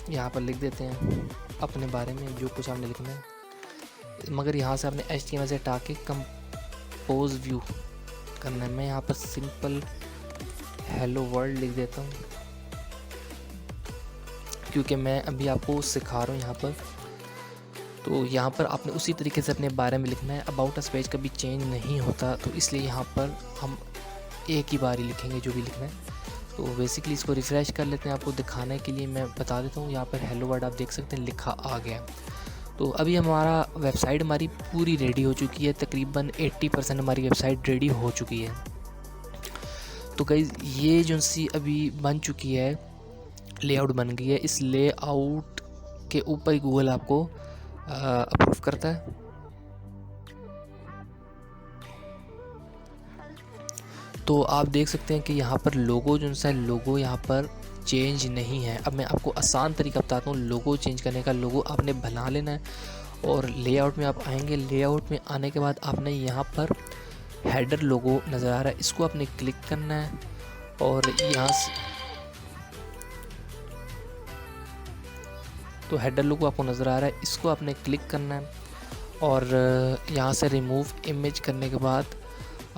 B: यहाँ पर लिख देते हैं अपने बारे में जो कुछ आपने लिखना है। मगर यहाँ से आपने HTML से हटा के कंपोज व्यू करना है। मैं यहाँ पर सिंपल हेलो वर्ल्ड लिख देता हूँ क्योंकि मैं अभी आपको सिखा रहा हूँ यहाँ पर। तो यहाँ पर आपने उसी तरीके से अपने बारे में लिखना है। अबाउट अस पेज कभी चेंज नहीं होता, तो इसलिए यहाँ पर हम एक ही बार ही लिखेंगे जो भी लिखना है। तो बेसिकली इसको रिफ़्रेश कर लेते हैं, आपको दिखाने के लिए मैं बता देता हूँ। यहाँ पर हेलो वर्ड आप देख सकते हैं लिखा आ गया। तो अभी हमारा वेबसाइट हमारी पूरी रेडी हो चुकी है, तकरीबन 80% हमारी वेबसाइट रेडी हो चुकी है। तो गाइस ये जो सी अभी बन चुकी है, लेआउट बन गई है। इस लेआउट के ऊपर ही गूगल आपको अप्रूव करता है। तो आप देख सकते हैं कि यहाँ पर लोगो जो सा लोगो यहाँ पर चेंज नहीं है। अब मैं आपको आसान तरीका बताता हूँ लोगो चेंज करने का। लोगो आपने बना लेना है और लेआउट में आप आएंगे। लेआउट में आने के बाद आपने यहाँ पर हेडर लोगो नज़र आ रहा है, इसको आपने क्लिक करना है और यहाँ से तो हेडर लोगो आपको नज़र आ रहा है, इसको आपने क्लिक करना है और यहाँ से रिमूव इमेज करने के बाद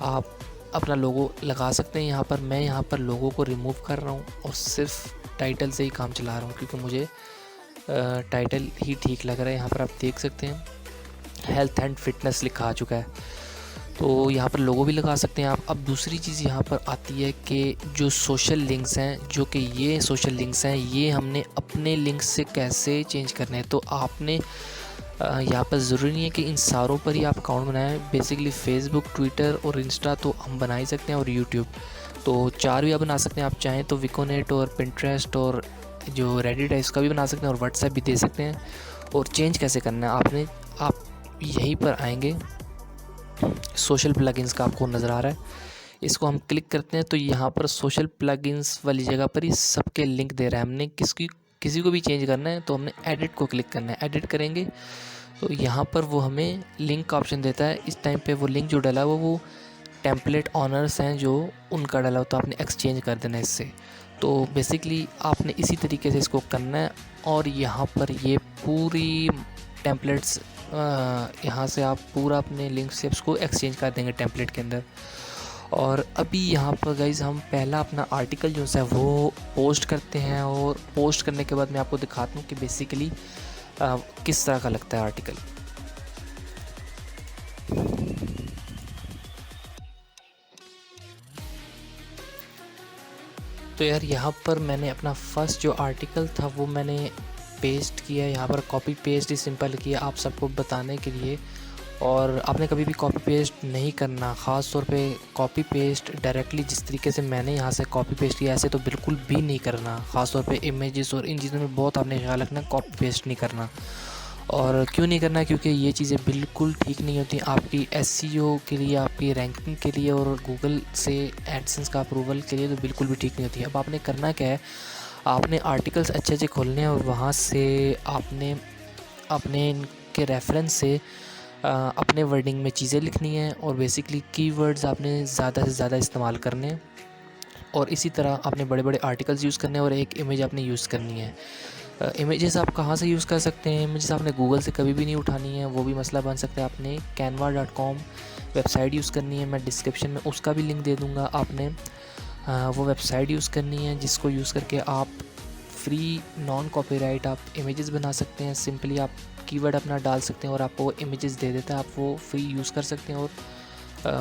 B: आप अपना लोगो लगा सकते हैं। यहाँ पर मैं यहाँ पर लोगो को रिमूव कर रहा हूँ और सिर्फ टाइटल से ही काम चला रहा हूँ क्योंकि मुझे टाइटल ही ठीक लग रहा है। यहाँ पर आप देख सकते हैं हेल्थ एंड फिटनेस लिखा आ चुका है, तो यहाँ पर लोगो भी लगा सकते हैं आप। अब दूसरी चीज़ यहाँ पर आती है कि जो सोशल लिंक्स हैं, जो कि ये सोशल लिंक्स हैं, ये हमने अपने लिंक्स से कैसे चेंज करने हैं। तो आपने यहाँ पर ज़रूरी नहीं है कि इन सारों पर ही आप अकाउंट बनाएं। बेसिकली फेसबुक, ट्विटर और इंस्टा तो हम बना ही सकते हैं और यूट्यूब तो 4 भी आप बना सकते हैं। आप चाहें तो विकोनेट और पिंटरेस्ट और जो रेडिट है इसका भी बना सकते हैं और व्हाट्सएप भी दे सकते हैं। और चेंज कैसे करना है आप यहीं पर आएंगे, सोशल प्लगइन्स का आपको नज़र आ रहा है, इसको हम क्लिक करते हैं तो यहाँ पर सोशल प्लगइन्स वाली जगह पर ही सबके लिंक दे रहा है। हमने किसी को भी चेंज करना है तो हमने एडिट को क्लिक करना है। एडिट करेंगे तो यहाँ पर वो हमें लिंक का ऑप्शन देता है। इस टाइम पे वो लिंक जो डला हुआ वो टेम्पलेट ऑनर्स हैं जो उनका डला हो, तो आपने एक्सचेंज कर देना है इससे। तो बेसिकली आपने इसी तरीके से इसको करना है और यहाँ पर ये पूरी टेम्पलेट्स यहाँ से आप पूरा अपने लिंक स्टेप्स को एक्सचेंज कर देंगे टेम्पलेट के अंदर। और अभी यहाँ पर गाइज़ हम पहला अपना आर्टिकल जो है वो पोस्ट करते हैं और पोस्ट करने के बाद मैं आपको दिखाता हूँ कि बेसिकली किस तरह का लगता है आर्टिकल। तो यार यहाँ पर मैंने अपना फर्स्ट जो आर्टिकल था वो मैंने पेस्ट किया। यहाँ पर कॉपी पेस्ट ही सिंपल किया आप सबको बताने के लिए। और आपने कभी भी कॉपी पेस्ट नहीं करना, ख़ास तौर पे कॉपी पेस्ट डायरेक्टली जिस तरीके से मैंने यहाँ से कॉपी पेस्ट किया ऐसे तो बिल्कुल भी नहीं करना। ख़ास तौर पे इमेजेस और इन चीज़ों में बहुत आपने ख्याल रखना, कॉपी पेस्ट नहीं करना। और क्यों नहीं करना, क्योंकि ये चीज़ें बिल्कुल ठीक नहीं होती आपकी SEO के लिए, आपकी रैंकिंग के लिए और गूगल से एडसेंस का अप्रूवल के लिए तो बिल्कुल भी ठीक नहीं होती। अब आपने करना क्या है, आपने आर्टिकल्स अच्छे अच्छे खोलने हैं और वहाँ से आपने अपने इनके रेफरेंस से अपने वर्डिंग में चीज़ें लिखनी है और बेसिकली कीवर्ड्स आपने ज़्यादा से ज़्यादा इस्तेमाल करने हैं और इसी तरह आपने बड़े बड़े आर्टिकल्स यूज़ करने हैं और एक इमेज आपने यूज़ करनी है। इमेजेस आप कहाँ से यूज़ कर सकते हैं? इमेजेस आपने गूगल से कभी भी नहीं उठानी है, वो भी मसला बन सकता है। आपने canva.com वेबसाइट यूज़ करनी है, मैं डिस्क्रिप्शन में उसका भी लिंक दे दूँगा। आपने वो वेबसाइट यूज़ करनी है जिसको यूज़ करके आप फ्री नॉन कॉपीराइट आप इमेजेस बना सकते हैं। सिंपली आप कीवर्ड अपना डाल सकते हैं और आपको वो इमेजेस दे देता है, आप वो फ्री यूज़ कर सकते हैं और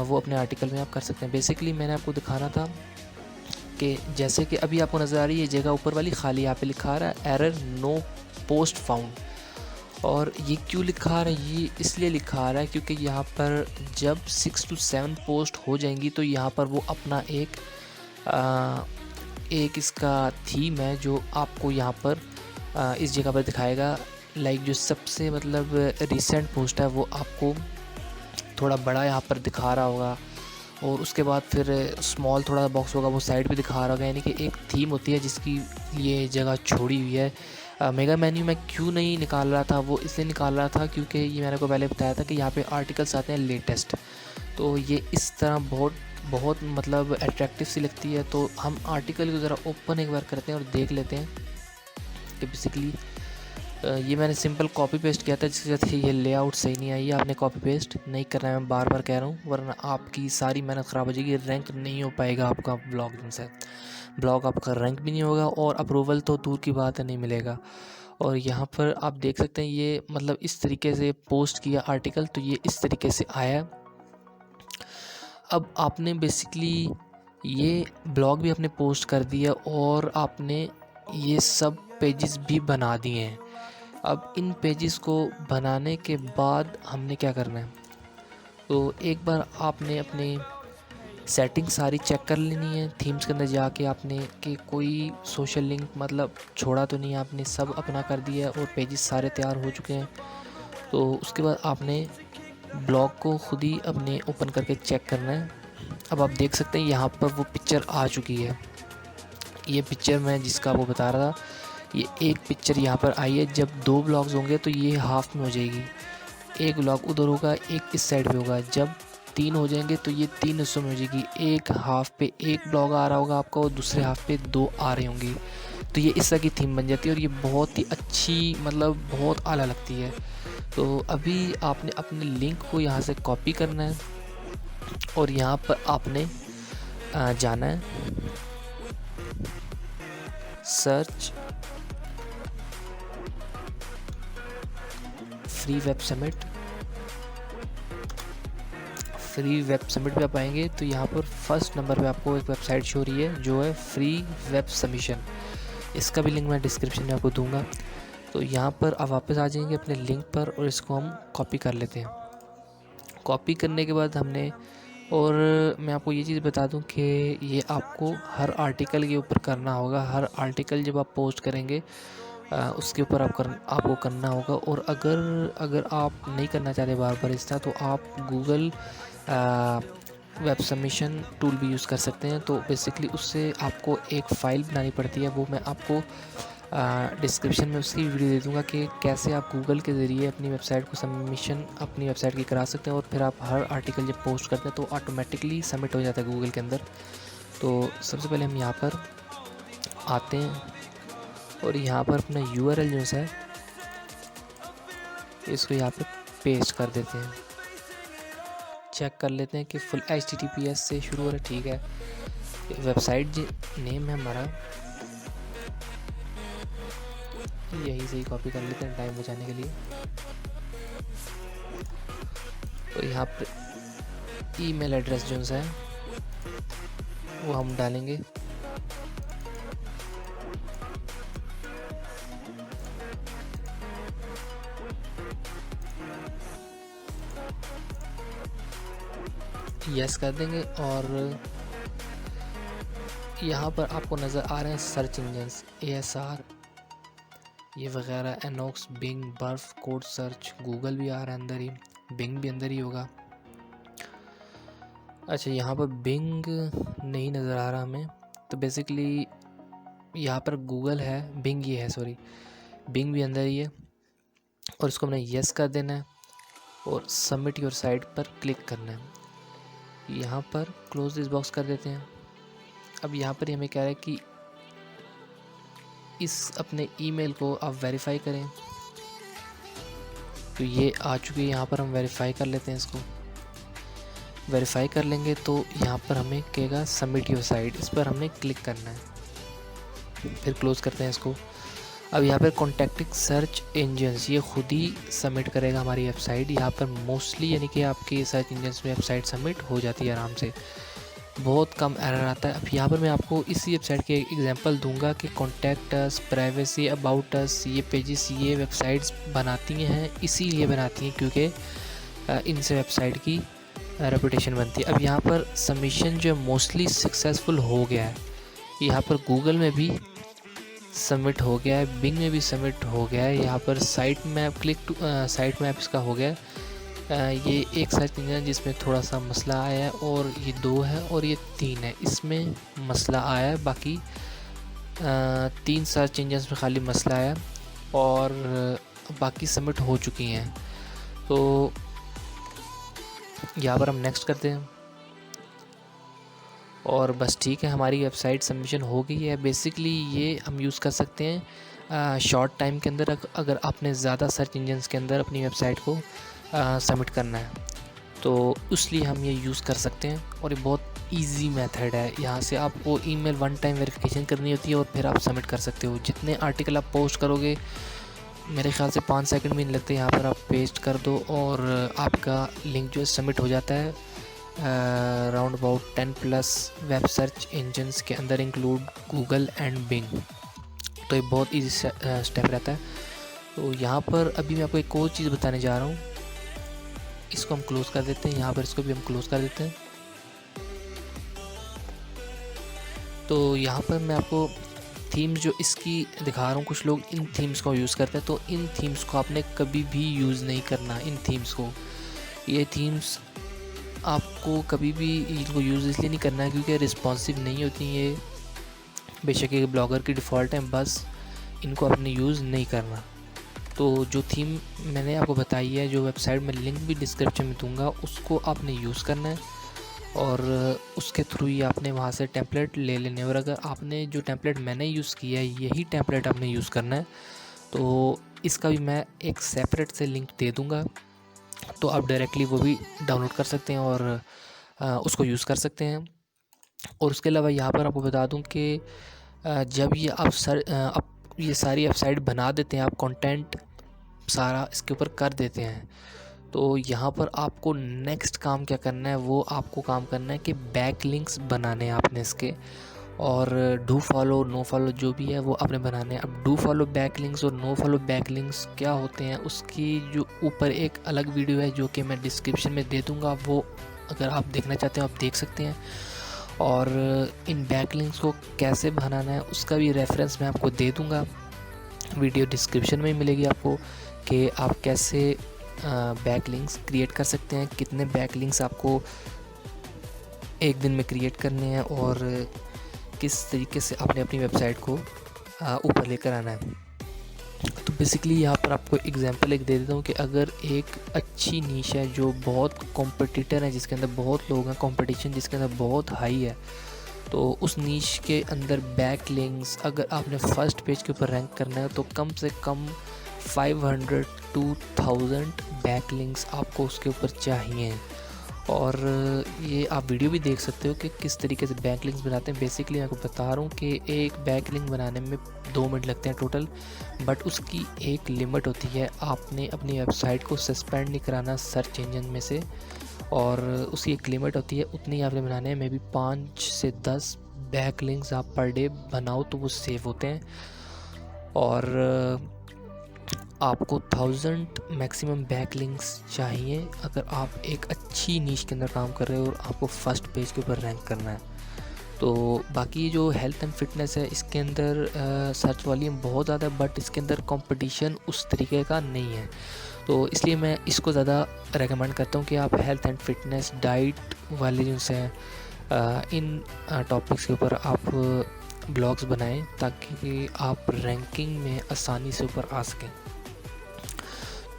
B: वो अपने आर्टिकल में आप कर सकते हैं। बेसिकली मैंने आपको दिखाना था कि जैसे कि अभी आपको नज़र आ रही है ये जगह ऊपर वाली खाली, यहाँ पे लिखा आ रहा है एरर नो पोस्ट फाउंड। और ये क्यों लिखा आ रहा है? ये इसलिए लिखा आ रहा है क्योंकि यहाँ पर जब 6 to 7 पोस्ट हो जाएंगी तो यहाँ पर वो अपना एक इसका थीम है जो आपको यहाँ पर इस जगह पर दिखाएगा। लाइक जो सबसे मतलब रिसेंट पोस्ट है वो आपको थोड़ा बड़ा यहाँ पर दिखा रहा होगा और उसके बाद फिर स्मॉल थोड़ा बॉक्स होगा वो साइड पे दिखा रहा होगा। यानी कि एक थीम होती है जिसकी ये जगह छोड़ी हुई है। मेगा मेन्यू में क्यों नहीं निकाल रहा था, वो इसलिए निकाल रहा था क्योंकि ये मैंने को पहले बताया था कि यहाँ पे आर्टिकल्स आते हैं लेटेस्ट, तो ये इस तरह बहुत बहुत मतलब अट्रैक्टिव सी लगती है। तो हम आर्टिकल को ज़रा ओपन एक बार करते हैं और देख लेते हैं कि बेसिकली ये मैंने सिंपल कॉपी पेस्ट किया था जिसके साथ ये लेआउट सही नहीं आई है। आपने कॉपी पेस्ट नहीं करना है, मैं बार बार कह रहा हूँ, वरना आपकी सारी मेहनत ख़राब हो जाएगी, रैंक नहीं हो पाएगा आपका ब्लॉग जिनसे। ब्लॉग आपका रैंक भी नहीं होगा और अप्रूवल तो दूर की बात है नहीं मिलेगा। और यहाँ पर आप देख सकते हैं ये मतलब इस तरीके से पोस्ट किया आर्टिकल, तो ये इस तरीके से आया। अब आपने बेसिकली ये ब्लॉग भी आपने पोस्ट कर दिया और आपने ये सब पेजेस भी बना दिए हैं। अब इन पेजेस को बनाने के बाद हमने क्या करना है, तो एक बार आपने अपनी सेटिंग सारी चेक कर लेनी है। थीम्स के अंदर जाके आपने कि कोई सोशल लिंक मतलब छोड़ा तो नहीं, आपने सब अपना कर दिया है और पेजेस सारे तैयार हो चुके हैं। तो उसके बाद आपने ब्लॉग को खुद ही अपने ओपन करके चेक करना है। अब आप देख सकते हैं यहाँ पर वो पिक्चर आ चुकी है। ये पिक्चर मैं जिसका वो बता रहा था, ये एक पिक्चर यहाँ पर आई है। जब 2 ब्लॉग्स होंगे तो ये हाफ में हो जाएगी, एक ब्लॉग उधर होगा एक इस साइड पे होगा। जब 3 हो जाएंगे तो ये 3 हिस्सों में हो जाएगी, एक हाफ पे एक ब्लॉग आ रहा होगा आपका और दूसरे हाफ पे 2 आ रहे होंगे। तो ये इस तरह की थीम बन जाती है और ये बहुत ही अच्छी मतलब बहुत आला लगती है। तो अभी आपने अपने लिंक को यहाँ से कॉपी करना है और यहाँ पर आपने जाना है search free web summit. Free web summit पे आप आएंगे तो यहाँ पर फर्स्ट नंबर पे आपको एक वेबसाइट शो हो रही है जो है फ्री वेब सबमिशन। इसका भी लिंक मैं डिस्क्रिप्शन में आपको दूंगा। तो यहाँ पर आप वापस आ जाएंगे अपने लिंक पर और इसको हम कॉपी कर लेते हैं। कॉपी करने के बाद हमने, और मैं आपको ये चीज़ बता दूं कि ये आपको हर आर्टिकल के ऊपर करना होगा। हर आर्टिकल जब आप पोस्ट करेंगे उसके ऊपर आपको करना होगा। और अगर आप नहीं करना चाहते बार बार इस तरह, तो आप गूगल वेब सबमिशन टूल भी यूज़ कर सकते हैं। तो बेसिकली उससे आपको एक फ़ाइल बनानी पड़ती है, वो मैं आपको डिस्क्रिप्शन में उसकी वीडियो दे दूँगा कि कैसे आप गूगल के ज़रिए अपनी वेबसाइट को सबमिशन अपनी वेबसाइट की करा सकते हैं। और फिर आप हर आर्टिकल जब पोस्ट करते हैं तो ऑटोमेटिकली सबमिट हो जाता है गूगल के अंदर। तो सबसे पहले हम यहाँ पर आते हैं और यहाँ पर अपना URL जो है इसको यहाँ पे पेस्ट कर देते हैं। चेक कर लेते हैं कि फुल HTTPS से शुरू हो रहा है, ठीक है। वेबसाइट नेम है हमारा, यही सही कॉपी कर लेते हैं टाइम बचाने के लिए। तो यहाँ पर ईमेल एड्रेस जो है वो हम डालेंगे। यस कर देंगे और यहाँ पर आपको नज़र आ रहे हैं सर्च इंजन्स ASR ये वगैरह, एनोक्स, बिंग, बर्फ, कोड सर्च, गूगल भी आ रहा है अंदर ही, बिंग भी अंदर ही होगा। अच्छा यहाँ पर बिंग नहीं नज़र आ रहा हमें, तो बेसिकली यहाँ पर गूगल है, बिंग भी अंदर ही है और इसको हमने यस कर देना है। और सबमिट योर साइट पर क्लिक करना है। यहाँ पर क्लोज दिस बॉक्स कर देते हैं। अब यहाँ पर हमें कह रहा है कि इस अपने ईमेल को आप वेरीफाई करें, तो ये आ चुकी है। यहाँ पर हम वेरीफाई कर लेते हैं। इसको वेरीफाई कर लेंगे तो यहाँ पर हमें कहेगा सबमिट योर साइट, इस पर हमने क्लिक करना है, फिर क्लोज़ करते हैं इसको। अब यहाँ पर कॉन्टैक्टिंग सर्च इंजन्स, ये खुद ही सबमिट करेगा हमारी वेबसाइट। यहाँ पर मोस्टली यानी कि आपकी सर्च इंजन्स में वेबसाइट सबमिट हो जाती है आराम से, बहुत कम एरर आता है। अब यहाँ पर मैं आपको इसी वेबसाइट के एग्जांपल दूंगा कि contact us, privacy, about us, ये पेजेस ये वेबसाइट्स बनाती हैं, इसीलिए बनाती हैं क्योंकि इनसे वेबसाइट की रेपुटेशन बनती है। अब यहाँ पर सबमिशन जो मोस्टली सक्सेसफुल हो गया है, यहाँ पर गूगल में भी सबमिट हो गया है, बिंग में भी सबमिट हो गया है। यहाँ पर साइट मैप साइट मैप इसका हो गया है। ये एक सर्च इंजन जिसमें थोड़ा सा मसला आया है, और ये 2 है और ये 3 है, इसमें मसला आया है। बाकी 3 सर्च इंजन में खाली मसला आया और बाकी सबमिट हो चुकी हैं। तो यहाँ पर हम नेक्स्ट करते हैं और बस ठीक है, हमारी वेबसाइट सबमिशन हो गई है। बेसिकली ये हम यूज़ कर सकते हैं शॉर्ट टाइम के अंदर, अगर आपने ज़्यादा सर्च इंजन्स के अंदर अपनी वेबसाइट को सबमिट करना है तो इसलिए हम ये यूज़ कर सकते हैं। और ये बहुत इजी मेथड है। यहाँ से आपको ईमेल 1 टाइम वेरिफिकेशन करनी होती है और फिर आप सबमिट कर सकते हो। जितने आर्टिकल आप पोस्ट करोगे, मेरे ख्याल से 5 सेकंड भी नहीं लगते, यहाँ पर आप पेस्ट कर दो और आपका लिंक जो है सबमिट हो जाता है। Round about 10+ web search engines के अंदर इंक्लूड गूगल एंड बिंग। तो ये बहुत इजी स्टेप रहता है। तो यहाँ पर अभी मैं आपको एक और चीज़ बताने जा रहा हूँ, इसको हम क्लोज़ कर देते हैं। यहाँ पर इसको भी हम क्लोज़ कर देते हैं। तो यहाँ पर मैं आपको थीम्स जो इसकी दिखा रहा हूँ, कुछ लोग इन थीम्स को यूज़ करते हैं, तो इन थीम्स को आपने कभी भी यूज़ नहीं करना। इन थीम्स को, ये थीम्स आपको कभी भी इनको यूज़ इसलिए नहीं करना है क्योंकि रिस्पॉन्सिव नहीं होती। ये बेशक एक ब्लॉगर की डिफ़ॉल्ट है, बस इनको आपने यूज़ नहीं करना। तो जो थीम मैंने आपको बताई है, जो वेबसाइट में लिंक भी डिस्क्रिप्शन में दूंगा, उसको आपने यूज़ करना है और उसके थ्रू ही आपने वहाँ से टेम्पलेट ले लेने। और अगर आपने जो टेम्पलेट मैंने यूज़ किया है, यही टेम्पलेट आपने यूज़ करना है, तो इसका भी मैं एक सेपरेट से लिंक दे दूँगा, तो आप डायरेक्टली वो भी डाउनलोड कर सकते हैं और उसको यूज़ कर सकते हैं। और उसके अलावा यहाँ पर आपको बता दूँ कि जब ये आप ये सारी वेबसाइट बना देते हैं, आप कंटेंट सारा इसके ऊपर कर देते हैं, तो यहाँ पर आपको नेक्स्ट काम क्या करना है, वो आपको काम करना है कि बैकलिंक्स बनाने हैं आपने इसके, और डू फॉलो नो फॉलो जो भी है वो आपने बनाने हैं। अब डू फॉलो बैकलिंक्स और नो फॉलो बैकलिंक्स क्या होते हैं, उसकी जो ऊपर एक अलग वीडियो है जो कि मैं डिस्क्रिप्शन में दे दूँगा, वो अगर आप देखना चाहते हो आप देख सकते हैं। और इन बैकलिंक्स को कैसे बनाना है उसका भी रेफरेंस मैं आपको दे दूँगा, वीडियो डिस्क्रिप्शन में मिलेगी आपको, कि आप कैसे बैकलिंक्स क्रिएट कर सकते हैं, कितने बैकलिंक्स आपको एक दिन में क्रिएट करने हैं और किस तरीके से आपने अपनी वेबसाइट को ऊपर लेकर आना है। तो बेसिकली यहाँ पर आपको एग्जांपल एक दे देता हूँ कि अगर एक अच्छी नीश है जो बहुत कॉम्पिटिटर है, जिसके अंदर बहुत लोग हैं, कंपटीशन जिसके अंदर बहुत हाई है, तो उस नीश के अंदर बैकलिंक्स अगर आपने फर्स्ट पेज के ऊपर रैंक करना है तो कम से कम 500 to 1000 बैकलिंक्स आपको उसके ऊपर चाहिए। और ये आप वीडियो भी देख सकते हो कि किस तरीके से बैकलिंक्स बनाते हैं। बेसिकली मैं आपको बता रहा हूँ कि एक बैकलिंक बनाने में 2 मिनट लगते हैं टोटल, बट उसकी एक लिमिट होती है। आपने अपनी वेबसाइट को सस्पेंड नहीं कराना सर्च इंजन में से, और उसकी एक लिमिट होती है, उतनी ही आपने बनाने हैं। मे बी 5 से 10 बैकलिंक्स आप पर डे बनाओ तो वो सेव होते हैं। और आपको 1000 मैक्सिमम बैकलिंक्स चाहिए अगर आप एक अच्छी नीश के अंदर काम कर रहे हो और आपको फर्स्ट पेज के ऊपर रैंक करना है। तो बाकी जो हेल्थ एंड फिटनेस है, इसके अंदर सर्च वॉल्यूम बहुत ज़्यादा है, बट इसके अंदर कंपटीशन उस तरीके का नहीं है, तो इसलिए मैं इसको ज़्यादा रेकमेंड करता हूँ कि आप हेल्थ एंड फिटनेस, डाइट वाले जिनसे हैं इन टॉपिक्स के ऊपर आप ब्लॉग्स बनाएं, ताकि आप रैंकिंग में आसानी से ऊपर आ सकें।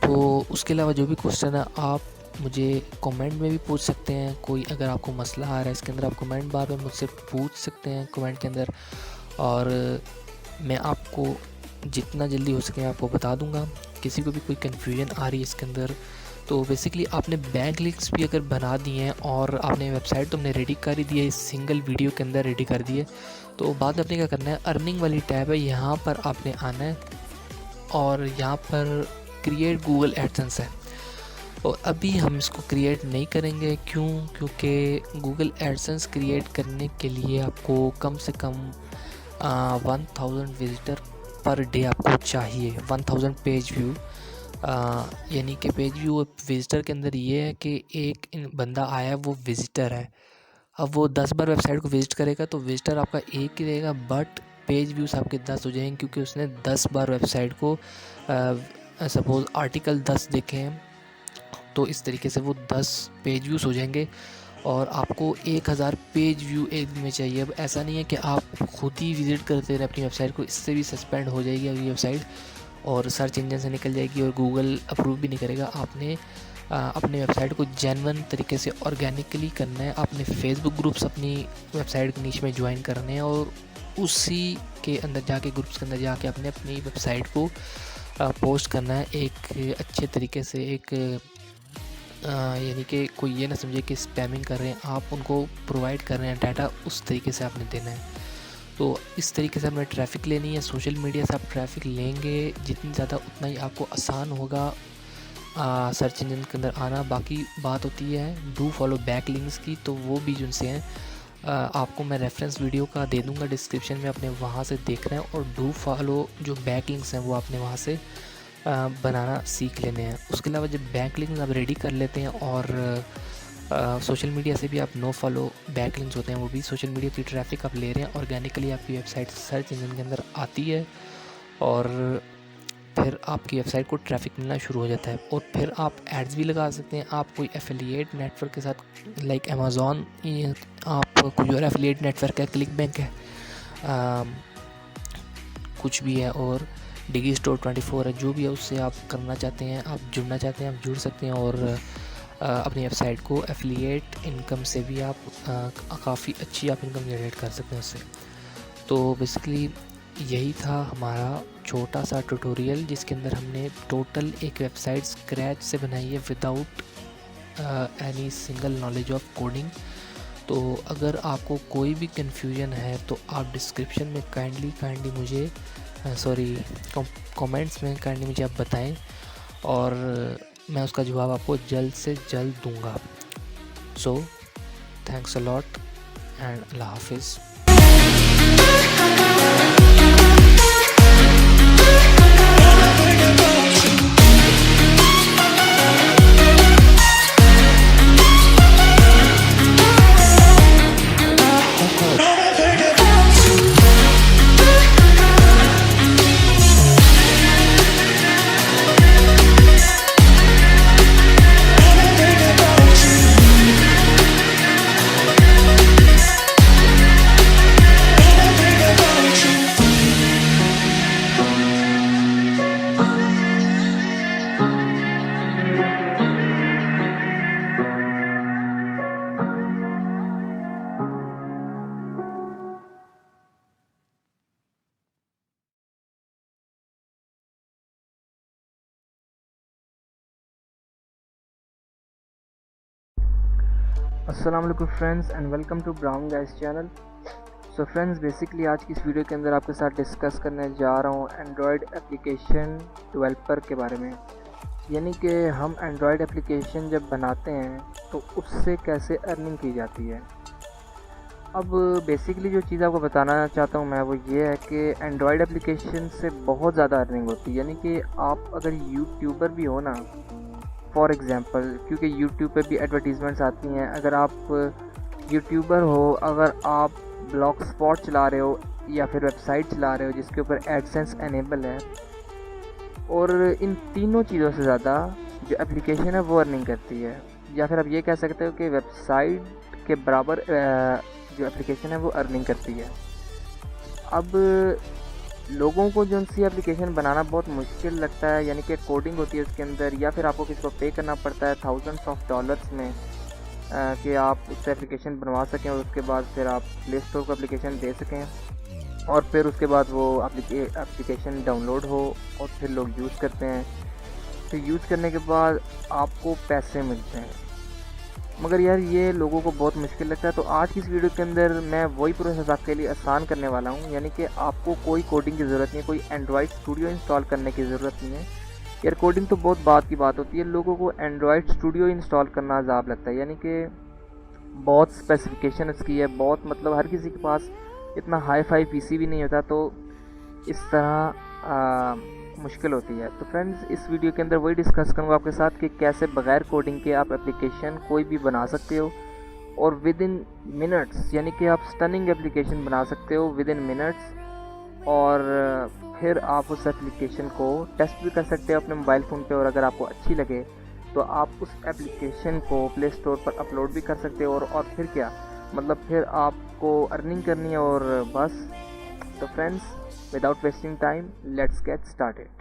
B: तो तो उसके अलावा जो भी क्वेश्चन है आप मुझे कमेंट में भी पूछ सकते हैं। कोई अगर आपको मसला आ रहा है इसके अंदर, आप कमेंट बार में मुझसे पूछ सकते हैं कमेंट के अंदर, और मैं आपको जितना जल्दी हो सके आपको बता दूंगा। किसी को भी कोई कन्फ्यूजन आ रही है इसके अंदर, तो बेसिकली आपने बैक लिंक्स भी अगर बना दिए हैं और आपने वेबसाइट तो हमने रेडी कर ही दी है, इस सिंगल वीडियो के अंदर रेडी कर दी है, तो बाद में आपने क्या करना है, अर्निंग वाली टैब है, यहाँ पर आपने आना है और यहाँ पर क्रिएट गूगल एडसेंस है। और अभी हम इसको क्रिएट नहीं करेंगे, क्यों? क्योंकि गूगल एडसेंस क्रिएट करने के लिए आपको कम से कम 1000 विज़िटर पर डे आपको चाहिए, 1000 पेज व्यू। यानी कि पेज व्यू विज़िटर के अंदर ये है कि एक बंदा आया है, वो विज़िटर है। अब वो 10 बार वेबसाइट को विज़िट करेगा तो विज़िटर आपका एक ही रहेगा, बट पेज व्यूज़ आपके 10 हो जाएंगे, क्योंकि उसने 10 बार वेबसाइट को सपोज़ आर्टिकल 10 देखे हैं, तो इस तरीके से वो 10 पेज व्यूज़ हो जाएंगे। और आपको 1000 पेज व्यू एक दिन में चाहिए। अब ऐसा नहीं है कि आप खुद ही विज़िट करते रहे अपनी वेबसाइट को, इससे भी सस्पेंड हो जाएगी अगली वेबसाइट और सर्च इंजन से निकल जाएगी और गूगल अप्रूव भी नहीं करेगा। आपने अपने वेबसाइट को जेन्युइन तरीके से ऑर्गेनिकली करना है। आपने फेसबुक ग्रुप्स अपनी वेबसाइट के नीचे में ज्वाइन करने हैं और उसी के अंदर जाके, ग्रुप्स के अंदर जाके आपने अपनी वेबसाइट को पोस्ट करना है एक अच्छे तरीके से। एक यानी कि कोई ये ना समझे कि स्पैमिंग कर रहे हैं, आप उनको प्रोवाइड कर रहे हैं डाटा, उस तरीके से आपने देना है। तो इस तरीके से आपने ट्रैफ़िक लेनी है। सोशल मीडिया से आप ट्रैफ़िक लेंगे जितनी ज़्यादा, उतना ही आपको आसान होगा सर्च इंजन के अंदर आना। बाकी बात होती है डू फॉलो बैक लिंक्स की, तो वो भी जिनसे हैं आपको मैं रेफरेंस वीडियो का दे दूंगा डिस्क्रिप्शन में, आपने वहाँ से देखना है। और डू फॉलो जो बैक लिंक्स हैं वो आपने वहाँ से बनाना सीख लेने हैं। उसके अलावा जब बैक लिंक्स आप रेडी कर लेते हैं और सोशल मीडिया से भी आप नो फॉलो बैक लिंक्स होते हैं, वो भी सोशल मीडिया की ट्रैफिक आप ले रहे हैं, ऑर्गेनिकली आपकी वेबसाइट सर्च इंजन के अंदर आती है और फिर आपकी वेबसाइट को ट्रैफिक मिलना शुरू हो जाता है। और फिर आप एड्स भी लगा सकते हैं। आप कोई एफिलिएट नेटवर्क के साथ, लाइक अमेज़ॉन, आप कोई और एफिलिएट नेटवर्क है, क्लिक बैंक है, कुछ भी है, और डिगी स्टोर 24 है, जो भी है उससे आप करना चाहते हैं, आप जुड़ना चाहते हैं, आप जुड़ सकते हैं। और अपनी वेबसाइट को एफिलिएट इनकम से भी आप काफ़ी अच्छी आप इनकम जनरेट कर सकते हैं उससे। तो बेसिकली यही था हमारा छोटा सा ट्यूटोरियल, जिसके अंदर हमने टोटल एक वेबसाइट स्क्रैच से बनाई है without any single knowledge of coding. तो अगर आपको कोई भी कन्फ्यूजन है तो आप डिस्क्रिप्शन में काइंडली मुझे कमेंट्स में काइंडली मुझे आप बताएं और मैं उसका जवाब आपको जल्द से जल्द दूंगा। So thanks a lot and अल्लाह हाफिज़।
C: अस्सलाम वालेकुम friends and welcome to Brown Guys channel. So friends, basically आज की इस वीडियो के अंदर आपके साथ डिस्कस करने जा रहा हूँ एंड्रॉयड एप्लीकेशन डेवलपर के बारे में। यानी कि हम एंड्रॉयड एप्लीकेशन जब बनाते हैं तो उससे कैसे अर्निंग की जाती है। अब बेसिकली जो चीज़ आपको बताना चाहता हूँ मैं वो ये है कि एंड्रॉयड एप्लीकेशन से बहुत ज़्यादा अर्निंग होती है। यानी कि आप अगर यूट्यूबर भी हो ना, फॉर एग्ज़ाम्पल, क्योंकि यूट्यूब पे भी एडवर्टीज़मेंट्स आती हैं। अगर आप यूट्यूबर हो, अगर आप ब्लॉग स्पॉट चला रहे हो या फिर वेबसाइट चला रहे हो जिसके ऊपर एडसेंस एनेबल है, और इन तीनों चीज़ों से ज़्यादा जो एप्लीकेशन है वो अर्निंग करती है। या फिर आप ये कह सकते हो कि वेबसाइट के बराबर जो एप्लीकेशन है वो अर्निंग करती है। अब लोगों को जो सी एप्लीकेशन बनाना बहुत मुश्किल लगता है, यानी कि कोडिंग होती है उसके अंदर, या फिर आपको किसी को पे करना पड़ता है थाउजेंड्स ऑफ डॉलर्स में कि आप उससे एप्लीकेशन बनवा सकें और उसके बाद फिर आप प्ले स्टोर को एप्लीकेशन दे सकें और फिर उसके बाद वो एप्लीकेशन डाउनलोड हो और फिर लोग यूज़ करते हैं। फिर यूज़ करने के बाद आपको पैसे मिलते हैं। मगर यार ये लोगों को बहुत मुश्किल लगता है। तो आज की इस वीडियो के अंदर मैं वही प्रोसेस आपके लिए आसान करने वाला हूँ, यानी कि आपको कोई कोडिंग की ज़रूरत नहीं है, कोई एंड्रॉयड स्टूडियो इंस्टॉल करने की ज़रूरत नहीं है। यार कोडिंग तो बहुत बात की बात होती है, लोगों को एंड्रॉयड स्टूडियो इंस्टॉल करना अजाब लगता है, यानी कि बहुत स्पेसिफिकेशन उसकी है, बहुत मतलब हर किसी के पास इतना हाई फाई पीसी भी नहीं होता, तो इस तरह मुश्किल होती है। तो फ्रेंड्स इस वीडियो के अंदर वही डिस्कस करूँगा आपके साथ कि कैसे बगैर कोडिंग के आप एप्लीकेशन कोई भी बना सकते हो और विद इन मिनट्स, यानी कि आप स्टनिंग एप्लीकेशन बना सकते हो विद इन मिनट्स। और फिर आप उस एप्लीकेशन को टेस्ट भी कर सकते हो अपने मोबाइल फ़ोन पे, और अगर आपको अच्छी लगे तो आप उस एप्लीकेशन को प्ले स्टोर पर अपलोड भी कर सकते हो। और फिर क्या मतलब, फिर आपको अर्निंग करनी है और बस। तो friends, without wasting time, let's get started.